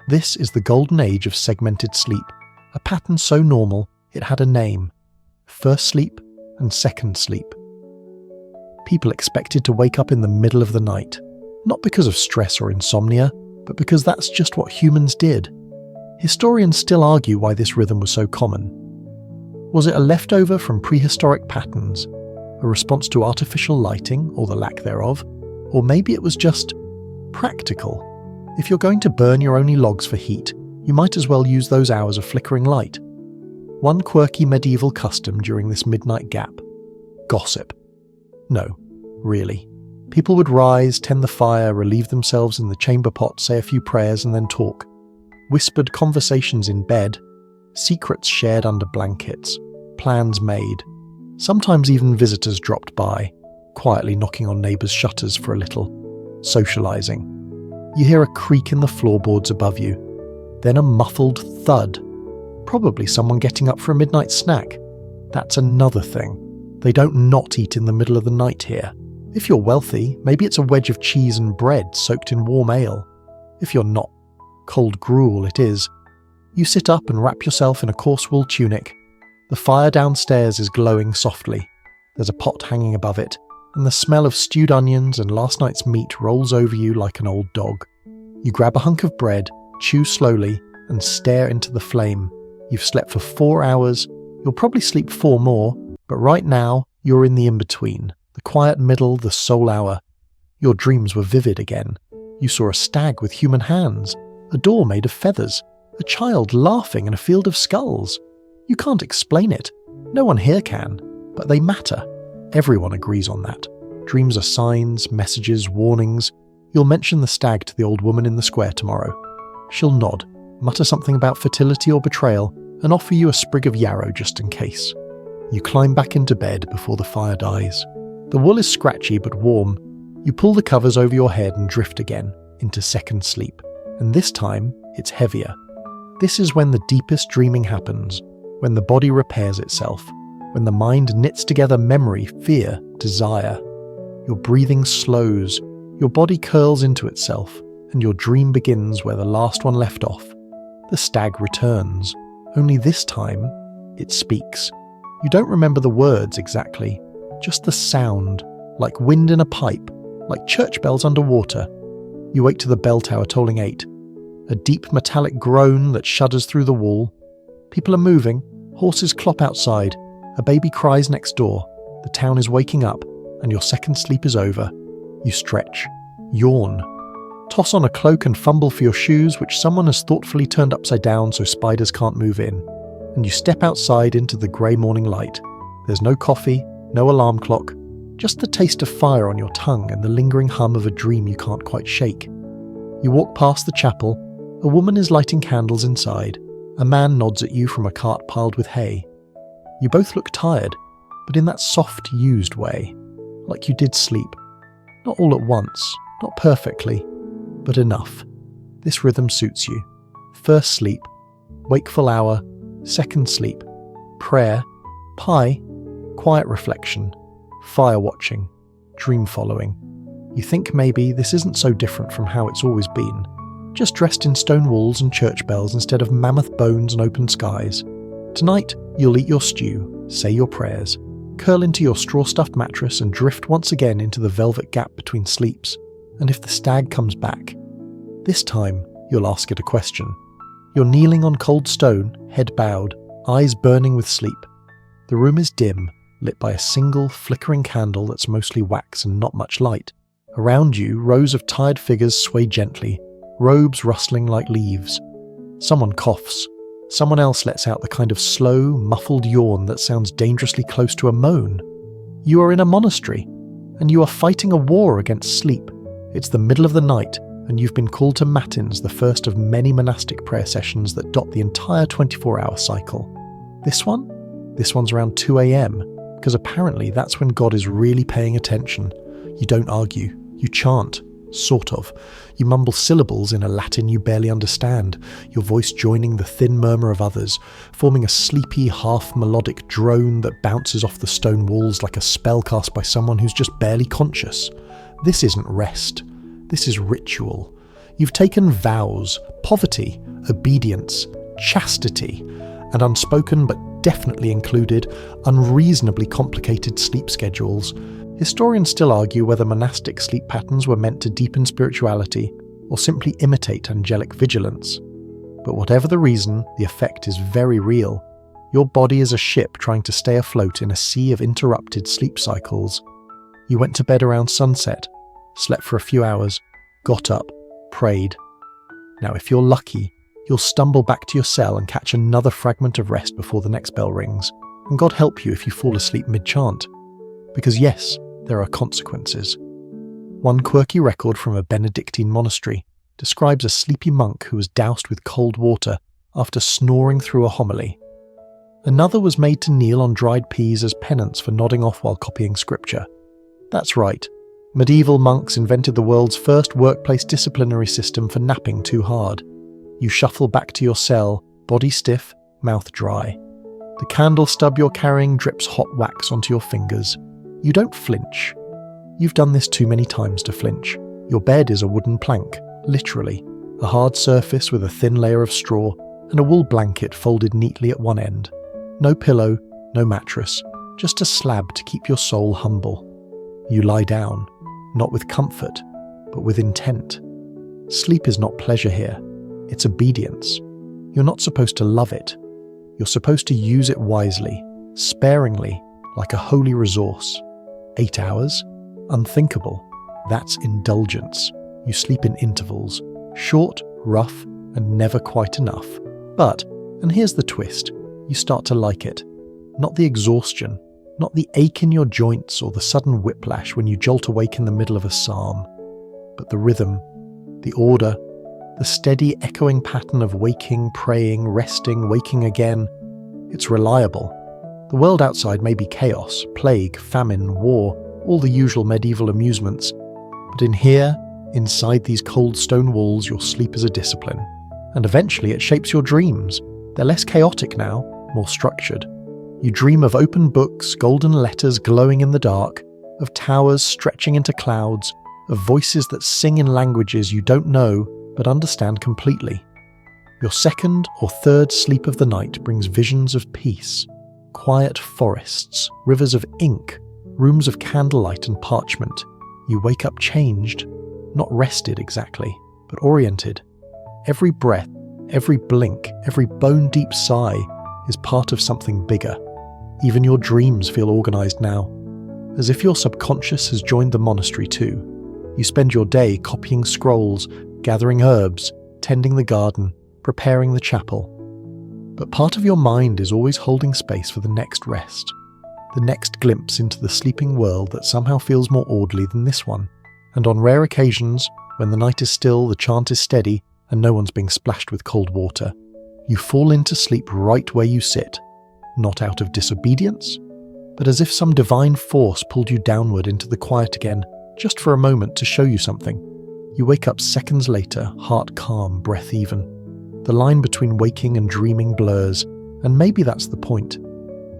This is the golden age of segmented sleep, a pattern so normal it had a name: first sleep and second sleep. People expected to wake up in the middle of the night, not because of stress or insomnia, but because that's just what humans did. Historians still argue why this rhythm was so common. Was it a leftover from prehistoric patterns, a response to artificial lighting, or the lack thereof? Or maybe it was just practical. If you're going to burn your only logs for heat, you might as well use those hours of flickering light. One quirky medieval custom during this midnight gap: gossip. No, really. People would rise, tend the fire, relieve themselves in the chamber pot, say a few prayers, and then talk. Whispered conversations in bed, secrets shared under blankets, plans made. Sometimes even visitors dropped by, quietly knocking on neighbours' shutters for a little, socialising. You hear a creak in the floorboards above you, then a muffled thud. Probably someone getting up for a midnight snack. That's another thing. They don't not eat in the middle of the night here. If you're wealthy, maybe it's a wedge of cheese and bread soaked in warm ale. If you're not, cold gruel it is. You sit up and wrap yourself in a coarse wool tunic. The fire downstairs is glowing softly. There's a pot hanging above it, and the smell of stewed onions and last night's meat rolls over you like an old dog. You grab a hunk of bread, chew slowly, and stare into the flame. You've slept for 4 hours. You'll probably sleep 4 more, but right now, you're in the in-between, the quiet middle, the soul hour. Your dreams were vivid again. You saw a stag with human hands, a door made of feathers, a child laughing in a field of skulls. You can't explain it. No one here can, but they matter. Everyone agrees on that. Dreams are signs, messages, warnings. You'll mention the stag to the old woman in the square tomorrow. She'll nod, mutter something about fertility or betrayal, and offer you a sprig of yarrow just in case. You climb back into bed before the fire dies. The wool is scratchy but warm. You pull the covers over your head and drift again into second sleep, and this time it's heavier. This is when the deepest dreaming happens, when the body repairs itself, when the mind knits together memory, fear, desire. Your breathing slows, your body curls into itself, and your dream begins where the last one left off. The stag returns, only this time it speaks. You don't remember the words exactly, just the sound, like wind in a pipe, like church bells underwater. You wake to the bell tower tolling 8, a deep metallic groan that shudders through the wall. People are moving, horses clop outside, a baby cries next door, the town is waking up, and your second sleep is over. You stretch, yawn, toss on a cloak and fumble for your shoes which someone has thoughtfully turned upside down so spiders can't move in, and you step outside into the grey morning light. There's no coffee, no alarm clock, just the taste of fire on your tongue and the lingering hum of a dream you can't quite shake. You walk past the chapel, a woman is lighting candles inside, a man nods at you from a cart piled with hay. You both look tired, but in that soft, used way, like you did sleep. Not all at once, not perfectly, but enough. This rhythm suits you. First sleep, wakeful hour, second sleep, prayer, pie, quiet reflection, fire watching, dream following. You think maybe this isn't so different from how it's always been, just dressed in stone walls and church bells instead of mammoth bones and open skies. Tonight, you'll eat your stew, say your prayers, curl into your straw-stuffed mattress and drift once again into the velvet gap between sleeps. And if the stag comes back, this time you'll ask it a question. You're kneeling on cold stone, head bowed, eyes burning with sleep. The room is dim, lit by a single flickering candle that's mostly wax and not much light. Around you, rows of tired figures sway gently, robes rustling like leaves. Someone coughs. Someone else lets out the kind of slow, muffled yawn that sounds dangerously close to a moan. You are in a monastery, and you are fighting a war against sleep. It's the middle of the night, and you've been called to matins, the first of many monastic prayer sessions that dot the entire 24-hour cycle. This one's around 2 a.m, because apparently that's when God is really paying attention. You don't argue, you chant, sort of. You mumble syllables in a Latin you barely understand, your voice joining the thin murmur of others, forming a sleepy, half-melodic drone that bounces off the stone walls like a spell cast by someone who's just barely conscious. This isn't rest. This is ritual. You've taken vows, poverty, obedience, chastity, and unspoken but definitely included, unreasonably complicated sleep schedules. Historians still argue whether monastic sleep patterns were meant to deepen spirituality or simply imitate angelic vigilance. But whatever the reason, the effect is very real. Your body is a ship trying to stay afloat in a sea of interrupted sleep cycles. You went to bed around sunset, slept for a few hours, got up, prayed. Now if you're lucky, you'll stumble back to your cell and catch another fragment of rest before the next bell rings, and God help you if you fall asleep mid-chant. Because yes, there are consequences. One quirky record from a Benedictine monastery describes a sleepy monk who was doused with cold water after snoring through a homily. Another was made to kneel on dried peas as penance for nodding off while copying scripture. That's right, medieval monks invented the world's first workplace disciplinary system for napping too hard. You shuffle back to your cell, body stiff, mouth dry. The candle stub you're carrying drips hot wax onto your fingers. You don't flinch. You've done this too many times to flinch. Your bed is a wooden plank, literally, a hard surface with a thin layer of straw and a wool blanket folded neatly at one end. No pillow, no mattress, just a slab to keep your soul humble. You lie down, not with comfort, but with intent. Sleep is not pleasure here, it's obedience. You're not supposed to love it. You're supposed to use it wisely, sparingly, like a holy resource. 8 hours? Unthinkable. That's indulgence. You sleep in intervals, short, rough, and never quite enough. But, and here's the twist, you start to like it. Not the exhaustion, not the ache in your joints or the sudden whiplash when you jolt awake in the middle of a psalm, but the rhythm, the order, the steady echoing pattern of waking, praying, resting, waking again. It's reliable. The world outside may be chaos, plague, famine, war, all the usual medieval amusements, But in here, inside these cold stone walls, your sleep is a discipline. And eventually it shapes your dreams. They're less chaotic now, more structured. You dream of open books, golden letters glowing in the dark, of towers stretching into clouds, of voices that sing in languages you don't know but understand completely. Your second or third sleep of the night brings visions of peace, quiet forests, rivers of ink, rooms of candlelight and parchment. You wake up changed, not rested exactly, but oriented. Every breath, every blink, every bone-deep sigh is part of something bigger. Even your dreams feel organized now, as if your subconscious has joined the monastery too. You spend your day copying scrolls, gathering herbs, tending the garden, preparing the chapel. But part of your mind is always holding space for the next rest, the next glimpse into the sleeping world that somehow feels more orderly than this one. And on rare occasions, when the night is still, the chant is steady, and no one's being splashed with cold water, you fall into sleep right where you sit, not out of disobedience, but as if some divine force pulled you downward into the quiet again, just for a moment to show you something. You wake up seconds later, heart calm, breath even. The line between waking and dreaming blurs, and maybe that's the point.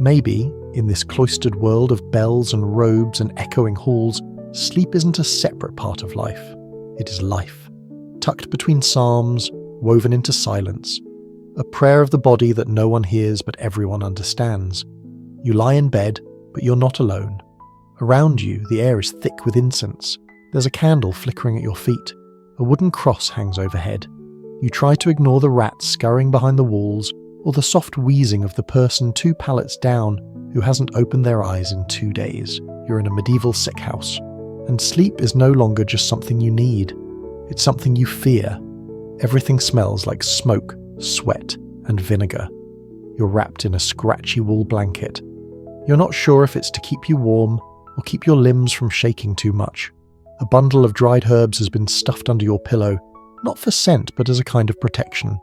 Maybe, in this cloistered world of bells and robes and echoing halls, sleep isn't a separate part of life. It is life, tucked between psalms, woven into silence. A prayer of the body that no one hears but everyone understands. You lie in bed, but you're not alone. Around you, the air is thick with incense. There's a candle flickering at your feet. A wooden cross hangs overhead. You try to ignore the rats scurrying behind the walls, or the soft wheezing of the person 2 pallets down who hasn't opened their eyes in 2 days. You're in a medieval sick house. And sleep is no longer just something you need. It's something you fear. Everything smells like smoke, sweat, and vinegar. You're wrapped in a scratchy wool blanket. You're not sure if it's to keep you warm or keep your limbs from shaking too much. A bundle of dried herbs has been stuffed under your pillow, not for scent but as a kind of protection.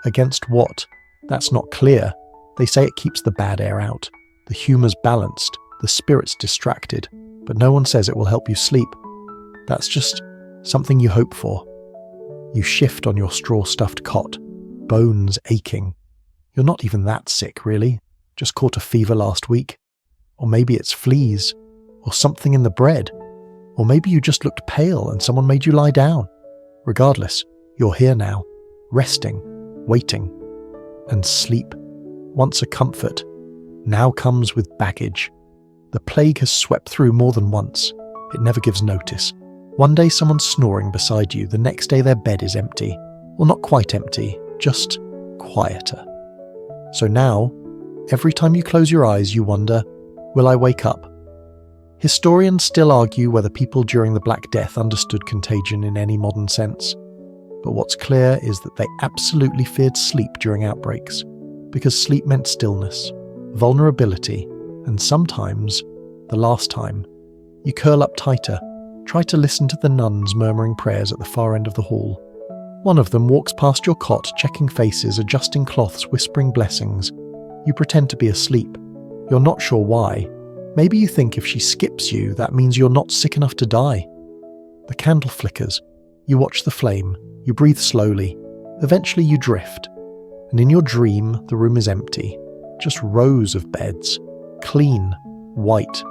Against what? That's not clear. They say it keeps the bad air out. The humour's balanced, the spirit's distracted, but no one says it will help you sleep. That's just something you hope for. You shift on your straw-stuffed cot, bones aching. You're not even that sick, really. Just caught a fever last week. Or maybe it's fleas, or something in the bread. Or maybe you just looked pale and someone made you lie down. Regardless, you're here now, resting, waiting. And sleep, once a comfort, now comes with baggage. The plague has swept through more than once. It never gives notice. One day someone's snoring beside you, the next day their bed is empty. Well, not quite empty, just quieter. So now, every time you close your eyes, you wonder, will I wake up? Historians still argue whether people during the Black Death understood contagion in any modern sense. But what's clear is that they absolutely feared sleep during outbreaks, because sleep meant stillness, vulnerability, and sometimes, the last time, you curl up tighter, try to listen to the nuns murmuring prayers at the far end of the hall. One of them walks past your cot, checking faces, adjusting cloths, whispering blessings. You pretend to be asleep. You're not sure why. Maybe you think if she skips you, that means you're not sick enough to die. The candle flickers. You watch the flame. You breathe slowly. Eventually you drift. And in your dream, the room is empty. Just rows of beds. Clean. White.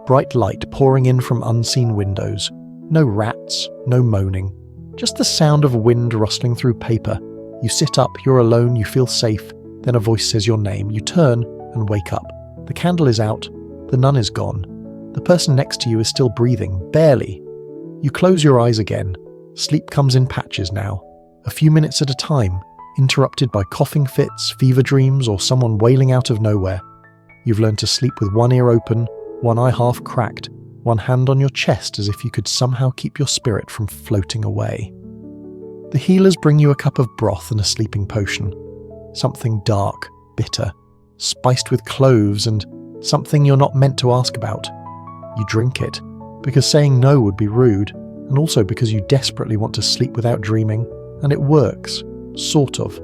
Bright light pouring in from unseen windows. No rats. No moaning. Just the sound of wind rustling through paper. You sit up, you're alone, you feel safe. Then a voice says your name. You turn and wake up. The candle is out. The nun is gone. The person next to you is still breathing, barely. You close your eyes again. Sleep comes in patches now, a few minutes at a time, interrupted by coughing fits, fever dreams, or someone wailing out of nowhere. You've learned to sleep with one ear open, one eye half cracked, one hand on your chest as if you could somehow keep your spirit from floating away. The healers bring you a cup of broth and a sleeping potion. Something dark, bitter, spiced with cloves and something you're not meant to ask about. You drink it, because saying no would be rude, and also because you desperately want to sleep without dreaming, and it works, sort of.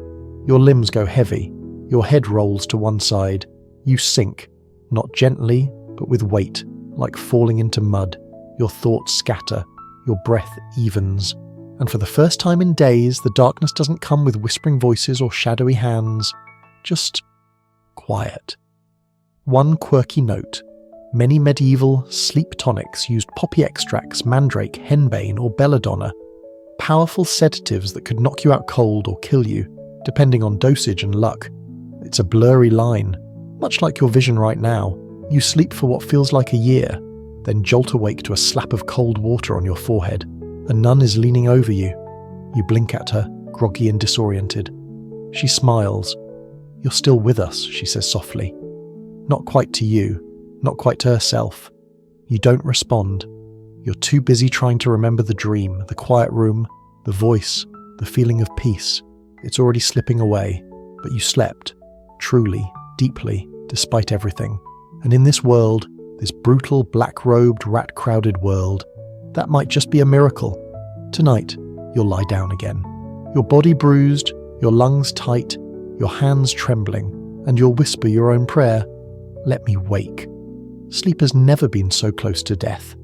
Your limbs go heavy, your head rolls to one side, you sink, not gently, but with weight, like falling into mud. Your thoughts scatter, your breath evens, and for the first time in days, the darkness doesn't come with whispering voices or shadowy hands, just quiet. One quirky note. Many medieval sleep tonics used poppy extracts, mandrake, henbane, or belladonna, powerful sedatives that could knock you out cold or kill you, depending on dosage and luck. It's a blurry line, much like your vision right now. You sleep for what feels like a year, then jolt awake to a slap of cold water on your forehead. A nun is leaning over you. You blink at her, groggy and disoriented. She smiles. "You're still with us," she says softly. Not quite to you, not quite to herself. You don't respond. You're too busy trying to remember the dream, the quiet room, the voice, the feeling of peace. It's already slipping away, but you slept, truly, deeply, despite everything. And in this world, this brutal, black-robed, rat-crowded world, that might just be a miracle. Tonight, you'll lie down again. Your body bruised, your lungs tight, your hands trembling, and you'll whisper your own prayer, "Let me wake." Sleep has never been so close to death.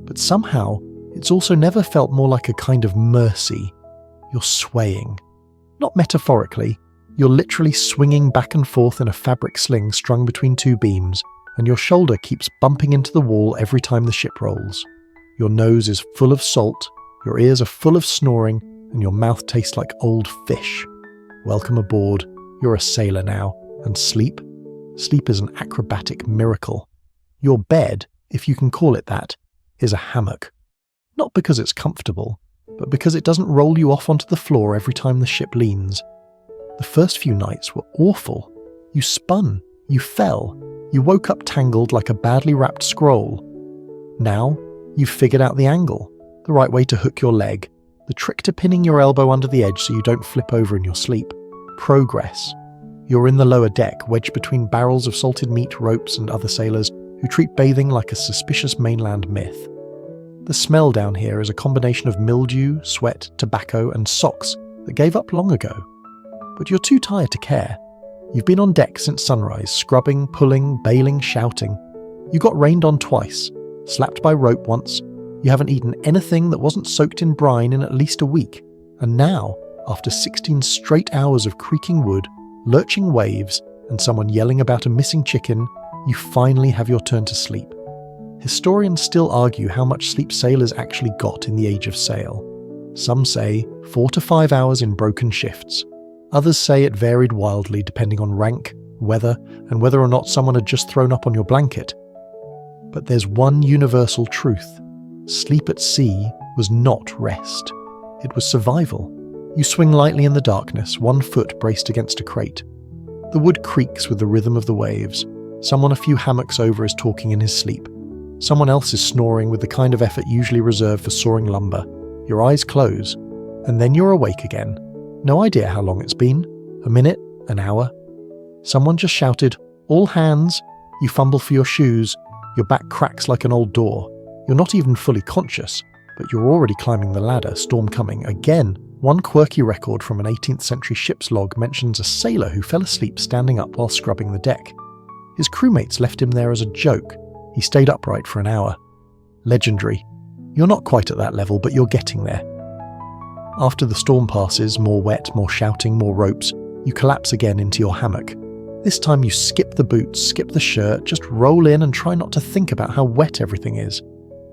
But somehow, it's also never felt more like a kind of mercy. You're swaying. Not metaphorically, you're literally swinging back and forth in a fabric sling strung between two beams, and your shoulder keeps bumping into the wall every time the ship rolls. Your nose is full of salt, your ears are full of snoring, and your mouth tastes like old fish. Welcome aboard. You're a sailor now, and sleep is an acrobatic miracle. Your bed, if you can call it that, is a hammock. Not because it's comfortable, but because it doesn't roll you off onto the floor every time the ship leans. The first few nights were awful. You spun, you fell, you woke up tangled like a badly wrapped scroll. Now, you've figured out the angle, the right way to hook your leg, the trick to pinning your elbow under the edge so you don't flip over in your sleep. Progress. You're in the lower deck, wedged between barrels of salted meat, ropes, and other sailors who treat bathing like a suspicious mainland myth. The smell down here is a combination of mildew, sweat, tobacco, and socks that gave up long ago. But you're too tired to care. You've been on deck since sunrise, scrubbing, pulling, bailing, shouting. You got rained on twice, slapped by rope once. You haven't eaten anything that wasn't soaked in brine in at least a week. And now, after 16 straight hours of creaking wood, lurching waves, and someone yelling about a missing chicken, you finally have your turn to sleep. Historians still argue how much sleep sailors actually got in the age of sail. Some say 4 to 5 hours in broken shifts. Others say it varied wildly depending on rank, weather, and whether or not someone had just thrown up on your blanket. But there's one universal truth. Sleep at sea was not rest. It was survival. You swing lightly in the darkness, one foot braced against a crate. The wood creaks with the rhythm of the waves. Someone a few hammocks over is talking in his sleep. Someone else is snoring with the kind of effort usually reserved for sawing lumber. Your eyes close, and then you're awake again. No idea how long it's been. A minute? An hour? Someone just shouted, "All hands!" You fumble for your shoes. Your back cracks like an old door. You're not even fully conscious, but you're already climbing the ladder, storm coming. Again, one quirky record from an 18th century ship's log mentions a sailor who fell asleep standing up while scrubbing the deck. His crewmates left him there as a joke. He stayed upright for an hour. Legendary. You're not quite at that level, but you're getting there. After the storm passes, more wet, more shouting, more ropes, you collapse again into your hammock. This time you skip the boots, skip the shirt, just roll in and try not to think about how wet everything is.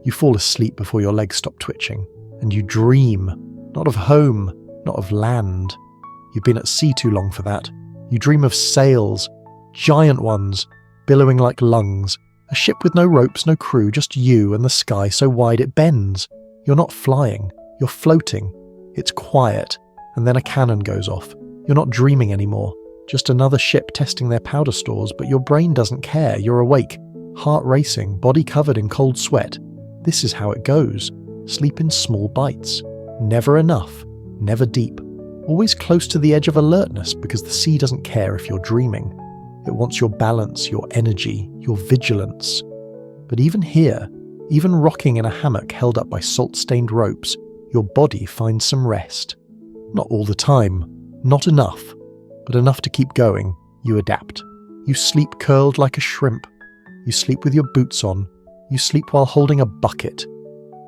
You fall asleep before your legs stop twitching, and you dream. Not of home, not of land. You've been at sea too long for that. You dream of sails, giant ones, billowing like lungs. A ship with no ropes, no crew, just you and the sky so wide it bends. You're not flying, you're floating. It's quiet, and then a cannon goes off. You're not dreaming anymore. Just another ship testing their powder stores, but your brain doesn't care. You're awake, heart racing, body covered in cold sweat. This is how it goes. Sleep in small bites. Never enough, never deep. Always close to the edge of alertness because the sea doesn't care if you're dreaming. It wants your balance, your energy, your vigilance. But even here, even rocking in a hammock held up by salt-stained ropes, your body finds some rest. Not all the time, not enough, but enough to keep going. You adapt. You sleep curled like a shrimp. You sleep with your boots on. You sleep while holding a bucket.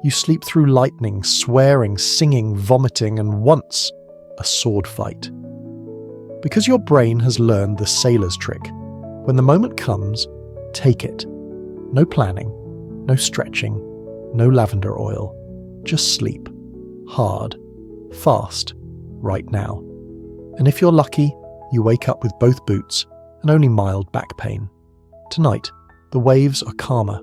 You sleep through lightning, swearing, singing, vomiting, and once, a sword fight. Because your brain has learned the sailor's trick. When the moment comes, take it. No planning, no stretching, no lavender oil. Just sleep. Hard. Fast. Right now. And if you're lucky, you wake up with both boots and only mild back pain. Tonight, the waves are calmer.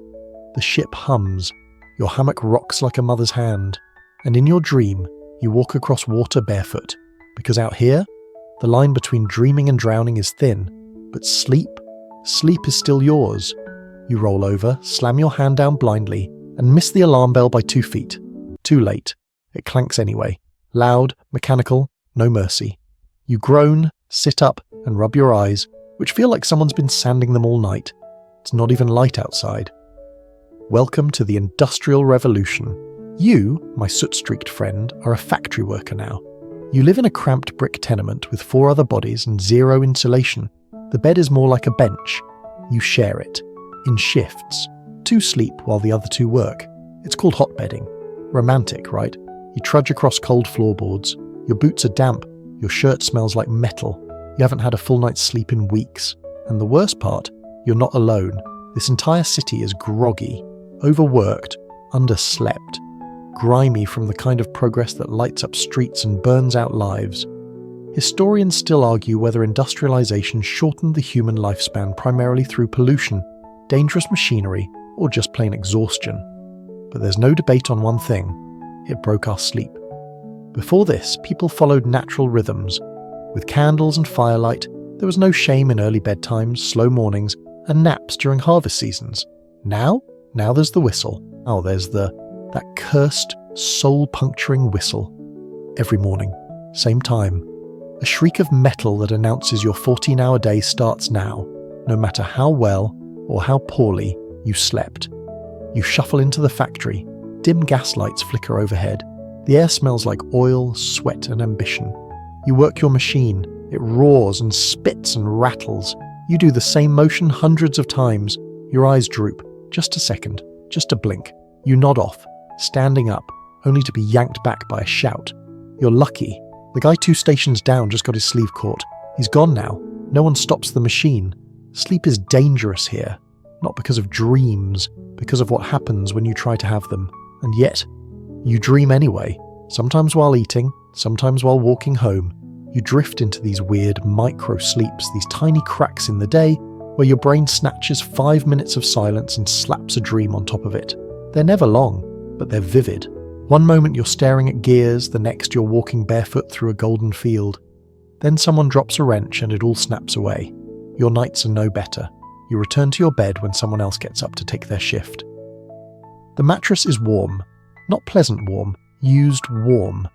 The ship hums. Your hammock rocks like a mother's hand. And in your dream, you walk across water barefoot. Because out here, the line between dreaming and drowning is thin. But sleep is still yours. You roll over, slam your hand down blindly, and miss the alarm bell by 2 feet. Too late. It clanks anyway. Loud, mechanical, no mercy. You groan, sit up, and rub your eyes, which feel like someone's been sanding them all night. It's not even light outside. Welcome to the Industrial Revolution. You, my soot-streaked friend, are a factory worker now. You live in a cramped brick tenement with 4 other bodies and 0 insulation. The bed is more like a bench. You share it. In shifts. 2 sleep while the other 2 work. It's called hotbedding. Romantic, right? You trudge across cold floorboards. Your boots are damp. Your shirt smells like metal. You haven't had a full night's sleep in weeks. And the worst part, you're not alone. This entire city is groggy, overworked, underslept, grimy from the kind of progress that lights up streets and burns out lives. Historians still argue whether industrialization shortened the human lifespan primarily through pollution, dangerous machinery, or just plain exhaustion. But there's no debate on one thing. It broke our sleep. Before this, people followed natural rhythms. With candles and firelight, there was no shame in early bedtimes, slow mornings, and naps during harvest seasons. Now there's the whistle. Oh, there's that cursed, soul-puncturing whistle. Every morning, same time. A shriek of metal that announces your 14-hour day starts now, no matter how well or how poorly you slept. You shuffle into the factory. Dim gas lights flicker overhead. The air smells like oil, sweat, and ambition. You work your machine. It roars and spits and rattles. You do the same motion hundreds of times. Your eyes droop. Just a second. Just a blink. You nod off, standing up, only to be yanked back by a shout. You're lucky. The guy 2 stations down just got his sleeve caught. He's gone now. No one stops the machine. Sleep is dangerous here. Not because of dreams, because of what happens when you try to have them. And yet, you dream anyway. Sometimes while eating, sometimes while walking home. You drift into these weird micro-sleeps, these tiny cracks in the day, where your brain snatches 5 minutes of silence and slaps a dream on top of it. They're never long, but they're vivid. One moment you're staring at gears, the next you're walking barefoot through a golden field. Then someone drops a wrench and it all snaps away. Your nights are no better. You return to your bed when someone else gets up to take their shift. The mattress is warm. Not pleasant warm, used warm.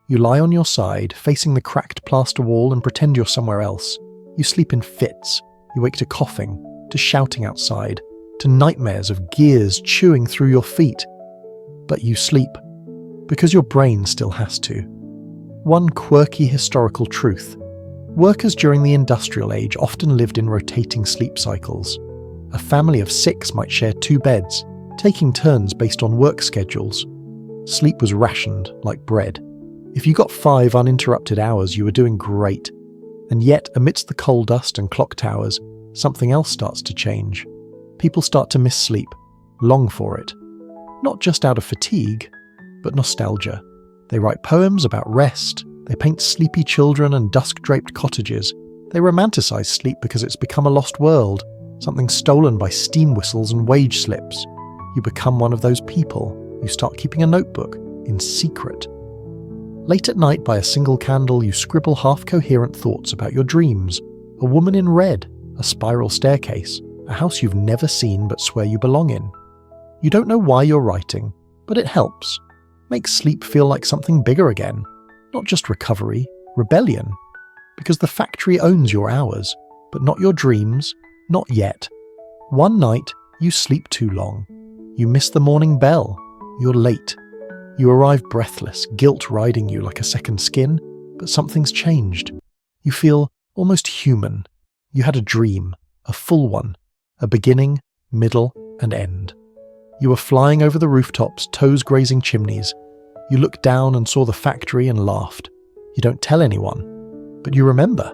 You lie on your side, facing the cracked plaster wall and pretend you're somewhere else. You sleep in fits. You wake to coughing, to shouting outside, to nightmares of gears chewing through your feet. But you sleep, because your brain still has to. One quirky historical truth. Workers during the industrial age often lived in rotating sleep cycles. A family of 6 might share 2 beds, taking turns based on work schedules. Sleep was rationed, like bread. If you got 5 uninterrupted hours, you were doing great. And yet, amidst the coal dust and clock towers, something else starts to change. People start to miss sleep, long for it. Not just out of fatigue, but nostalgia. They write poems about rest. They paint sleepy children and dusk-draped cottages. They romanticize sleep because it's become a lost world, something stolen by steam whistles and wage slips. You become one of those people. You start keeping a notebook, in secret. Late at night, by a single candle, you scribble half-coherent thoughts about your dreams. A woman in red, a spiral staircase, a house you've never seen but swear you belong in. You don't know why you're writing, but it helps. Makes sleep feel like something bigger again. Not just recovery, rebellion. Because the factory owns your hours, but not your dreams, not yet. One night, you sleep too long. You miss the morning bell. You're late. You arrive breathless, guilt riding you like a second skin, but something's changed. You feel almost human. You had a dream, a full one, a beginning, middle, and end. You were flying over the rooftops, toes grazing chimneys. You looked down and saw the factory and laughed. You don't tell anyone, but you remember.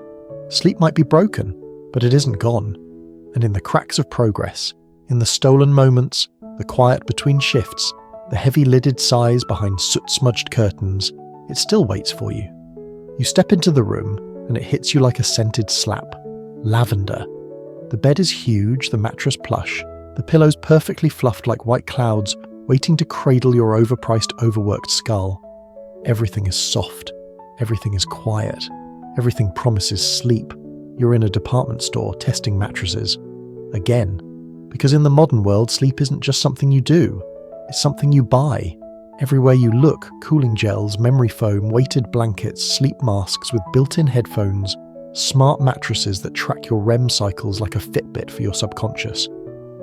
Sleep might be broken, but it isn't gone. And in the cracks of progress, in the stolen moments, the quiet between shifts, the heavy-lidded sighs behind soot-smudged curtains, it still waits for you. You step into the room, and it hits you like a scented slap. Lavender. The bed is huge, the mattress plush, the pillows perfectly fluffed like white clouds, waiting to cradle your overpriced, overworked skull. Everything is soft. Everything is quiet. Everything promises sleep. You're in a department store testing mattresses. Again. Because in the modern world, sleep isn't just something you do. It's something you buy. Everywhere you look, cooling gels, memory foam, weighted blankets, sleep masks with built-in headphones, smart mattresses that track your REM cycles like a Fitbit for your subconscious.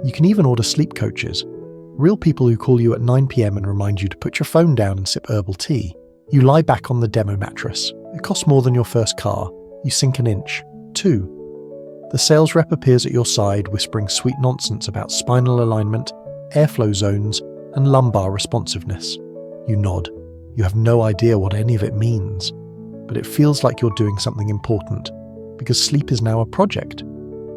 You can even order sleep coaches. Real people who call you at 9 p.m. and remind you to put your phone down and sip herbal tea. You lie back on the demo mattress. It costs more than your first car. You sink an inch. 2. The sales rep appears at your side, whispering sweet nonsense about spinal alignment, airflow zones, and lumbar responsiveness. You nod. You have no idea what any of it means. But it feels like you're doing something important, because sleep is now a project.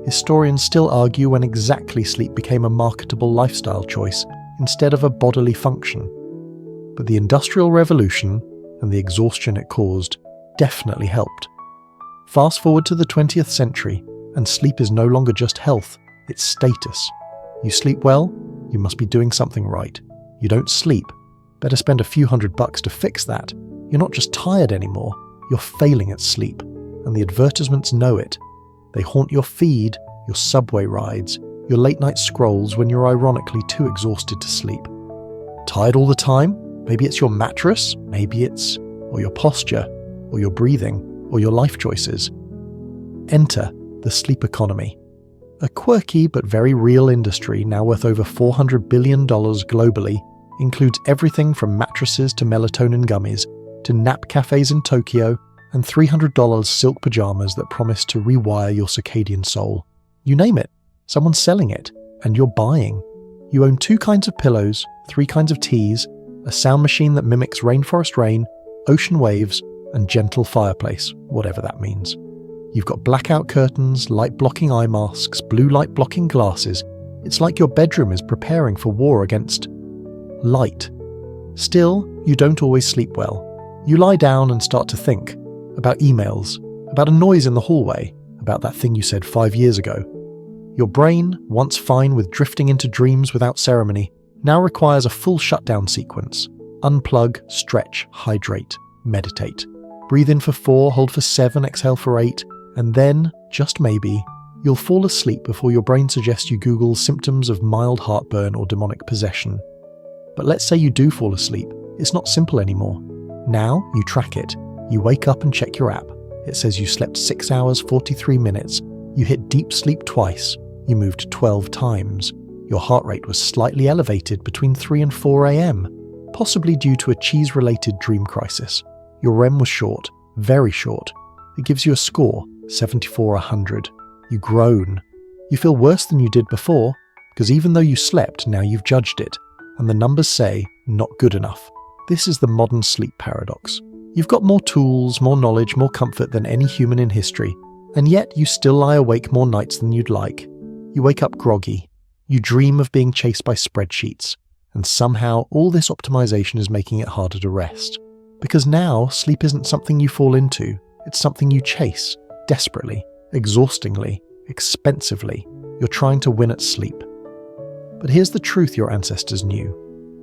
Historians still argue when exactly sleep became a marketable lifestyle choice instead of a bodily function. But the Industrial Revolution, and the exhaustion it caused, definitely helped. Fast forward to the 20th century, and sleep is no longer just health, it's status. You sleep well, you must be doing something right. You don't sleep, better spend a few $100 to fix that. You're not just tired anymore, you're failing at sleep, and the advertisements know it. They haunt your feed, your subway rides, your late-night scrolls when you're ironically too exhausted to sleep. Tired all the time? Maybe it's your mattress, or your posture, or your breathing, or your life choices. Enter the sleep economy. A quirky but very real industry now worth over $400 billion globally includes everything from mattresses to melatonin gummies, to nap cafes in Tokyo, and $300 silk pajamas that promise to rewire your circadian soul. You name it, someone's selling it, and you're buying. You own 2 kinds of pillows, 3 kinds of teas, a sound machine that mimics rainforest rain, ocean waves, and gentle fireplace, whatever that means. You've got blackout curtains, light-blocking eye masks, blue light-blocking glasses. It's like your bedroom is preparing for war against light. Still, you don't always sleep well. You lie down and start to think about emails, about a noise in the hallway, about that thing you said 5 years ago. Your brain, once fine with drifting into dreams without ceremony, now requires a full shutdown sequence. Unplug, stretch, hydrate, meditate. Breathe in for 4, hold for 7, exhale for 8, and then, just maybe, you'll fall asleep before your brain suggests you Google symptoms of mild heartburn or demonic possession. But let's say you do fall asleep. It's not simple anymore. Now, you track it. You wake up and check your app. It says you slept 6 hours, 43 minutes. You hit deep sleep twice. You moved 12 times. Your heart rate was slightly elevated between 3 and 4 a.m., possibly due to a cheese-related dream crisis. Your REM was short, very short. It gives you a score, 74/100. You groan. You feel worse than you did before, because even though you slept, now you've judged it, and the numbers say, not good enough. This is the modern sleep paradox. You've got more tools, more knowledge, more comfort than any human in history, and yet you still lie awake more nights than you'd like. You wake up groggy. You dream of being chased by spreadsheets, and somehow all this optimization is making it harder to rest. Because now, sleep isn't something you fall into, it's something you chase, desperately, exhaustingly, expensively. You're trying to win at sleep. But here's the truth your ancestors knew.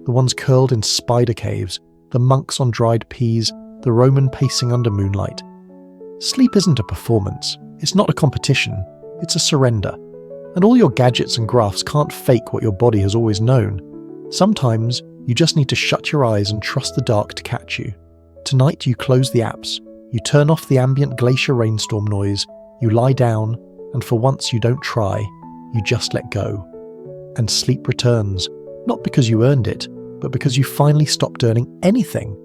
The ones curled in spider caves, the monks on dried peas, the Roman pacing under moonlight. Sleep isn't a performance, it's not a competition, it's a surrender. And all your gadgets and graphs can't fake what your body has always known. Sometimes, you just need to shut your eyes and trust the dark to catch you. Tonight you close the apps, you turn off the ambient glacier rainstorm noise, you lie down, and for once you don't try, you just let go. And sleep returns, not because you earned it, but because you finally stopped earning anything.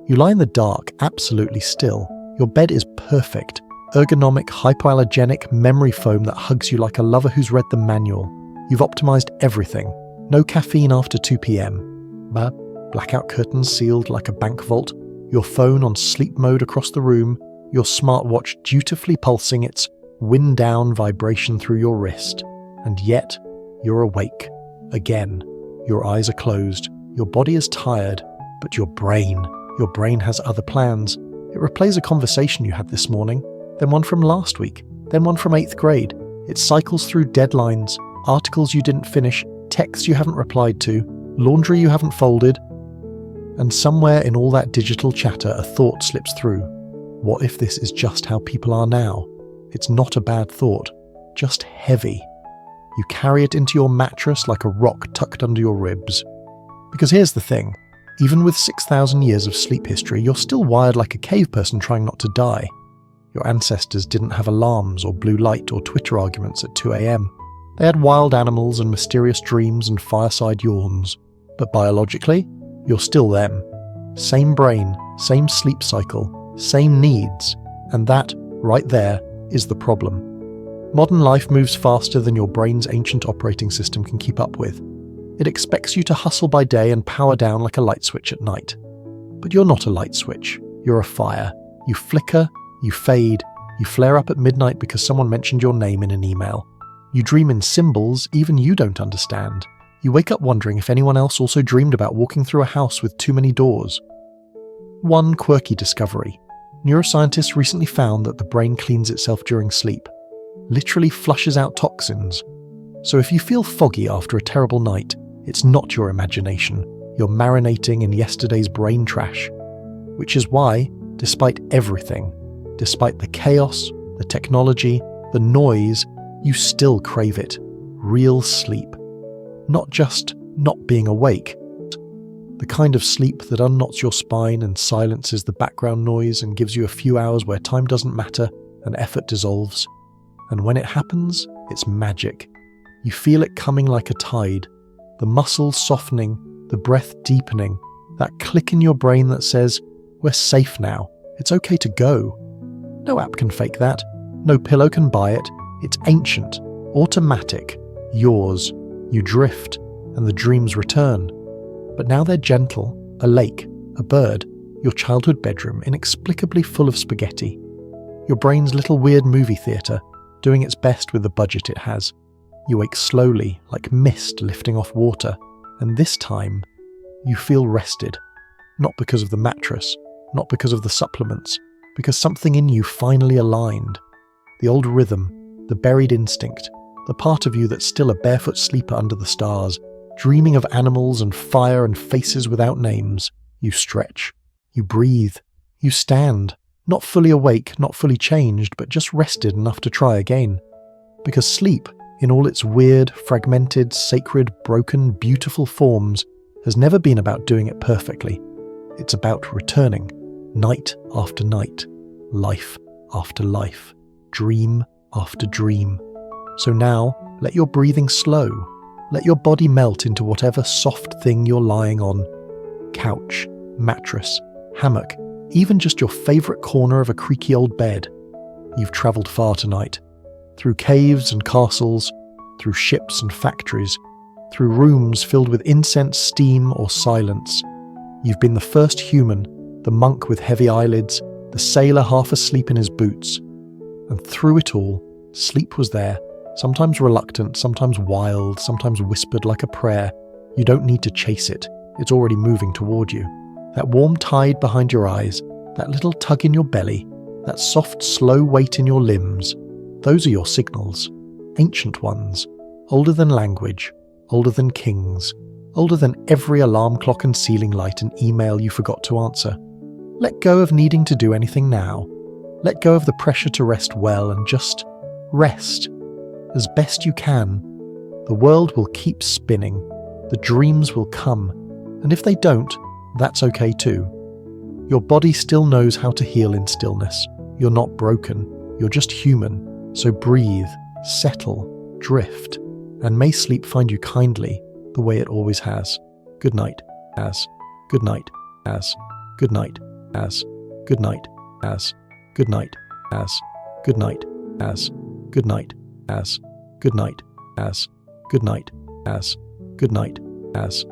You lie in the dark, absolutely still. Your bed is perfect. Ergonomic, hypoallergenic memory foam that hugs you like a lover who's read the manual. You've optimized everything. No caffeine after 2 p.m. But blackout curtains sealed like a bank vault, your phone on sleep mode across the room, your smartwatch dutifully pulsing its wind-down vibration through your wrist. And yet, you're awake. Again. Your eyes are closed, your body is tired, but your brain has other plans. It replays a conversation you had this morning, then one from last week, then one from 8th grade. It cycles through deadlines, articles you didn't finish, texts you haven't replied to, laundry you haven't folded. And somewhere in all that digital chatter, a thought slips through. What if this is just how people are now? It's not a bad thought, just heavy. You carry it into your mattress like a rock tucked under your ribs. Because here's the thing, even with 6,000 years of sleep history, you're still wired like a cave person trying not to die. Your ancestors didn't have alarms or blue light or Twitter arguments at 2 a.m. They had wild animals and mysterious dreams and fireside yawns. But biologically, you're still them. Same brain, same sleep cycle, same needs. And that, right there, is the problem. Modern life moves faster than your brain's ancient operating system can keep up with. It expects you to hustle by day and power down like a light switch at night. But you're not a light switch, you're a fire. You flicker, you fade, you flare up at midnight because someone mentioned your name in an email. You dream in symbols even you don't understand. You wake up wondering if anyone else also dreamed about walking through a house with too many doors. One quirky discovery. Neuroscientists recently found that the brain cleans itself during sleep. Literally flushes out toxins. So if you feel foggy after a terrible night, it's not your imagination. You're marinating in yesterday's brain trash. Which is why, despite everything, despite the chaos, the technology, the noise, you still crave it. Real sleep. Not just not being awake. The kind of sleep that unknots your spine and silences the background noise and gives you a few hours where time doesn't matter and effort dissolves. And when it happens, it's magic. You feel it coming like a tide, the muscles softening, the breath deepening, that click in your brain that says, we're safe now, it's okay to go. No app can fake that, no pillow can buy it, it's ancient, automatic, yours. You drift, and the dreams return. But now they're gentle, a lake, a bird, your childhood bedroom inexplicably full of spaghetti. Your brain's little weird movie theatre, doing its best with the budget it has. You wake slowly, like mist lifting off water, and this time, you feel rested. Not because of the mattress, not because of the supplements, because something in you finally aligned. The old rhythm, the buried instinct, the part of you that's still a barefoot sleeper under the stars, dreaming of animals and fire and faces without names. You stretch, you breathe, you stand. Not fully awake, not fully changed, but just rested enough to try again. Because sleep, in all its weird, fragmented, sacred, broken, beautiful forms, has never been about doing it perfectly. It's about returning, night after night, life after life, dream after dream. So now, let your breathing slow. Let your body melt into whatever soft thing you're lying on. Couch, mattress, hammock, even just your favourite corner of a creaky old bed. You've travelled far tonight. Through caves and castles, through ships and factories, through rooms filled with incense, steam or silence. You've been the first human, the monk with heavy eyelids, the sailor half asleep in his boots. And through it all, sleep was there, sometimes reluctant, sometimes wild, sometimes whispered like a prayer. You don't need to chase it, it's already moving toward you. That warm tide behind your eyes, that little tug in your belly, that soft, slow weight in your limbs, those are your signals. Ancient ones, older than language, older than kings, older than every alarm clock and ceiling light and email you forgot to answer. Let go of needing to do anything now. Let go of the pressure to rest well and just rest. As best you can. The world will keep spinning. The dreams will come. And if they don't, that's okay too. Your body still knows how to heal in stillness. You're not broken. You're just human. So breathe, settle, drift, and may sleep find you kindly the way it always has. Good night, as. Good night, as. Good night, as. Good night, as. Good night, as. Good night, as. Good night, as. Good night, as. Good night, as. Good night, Az.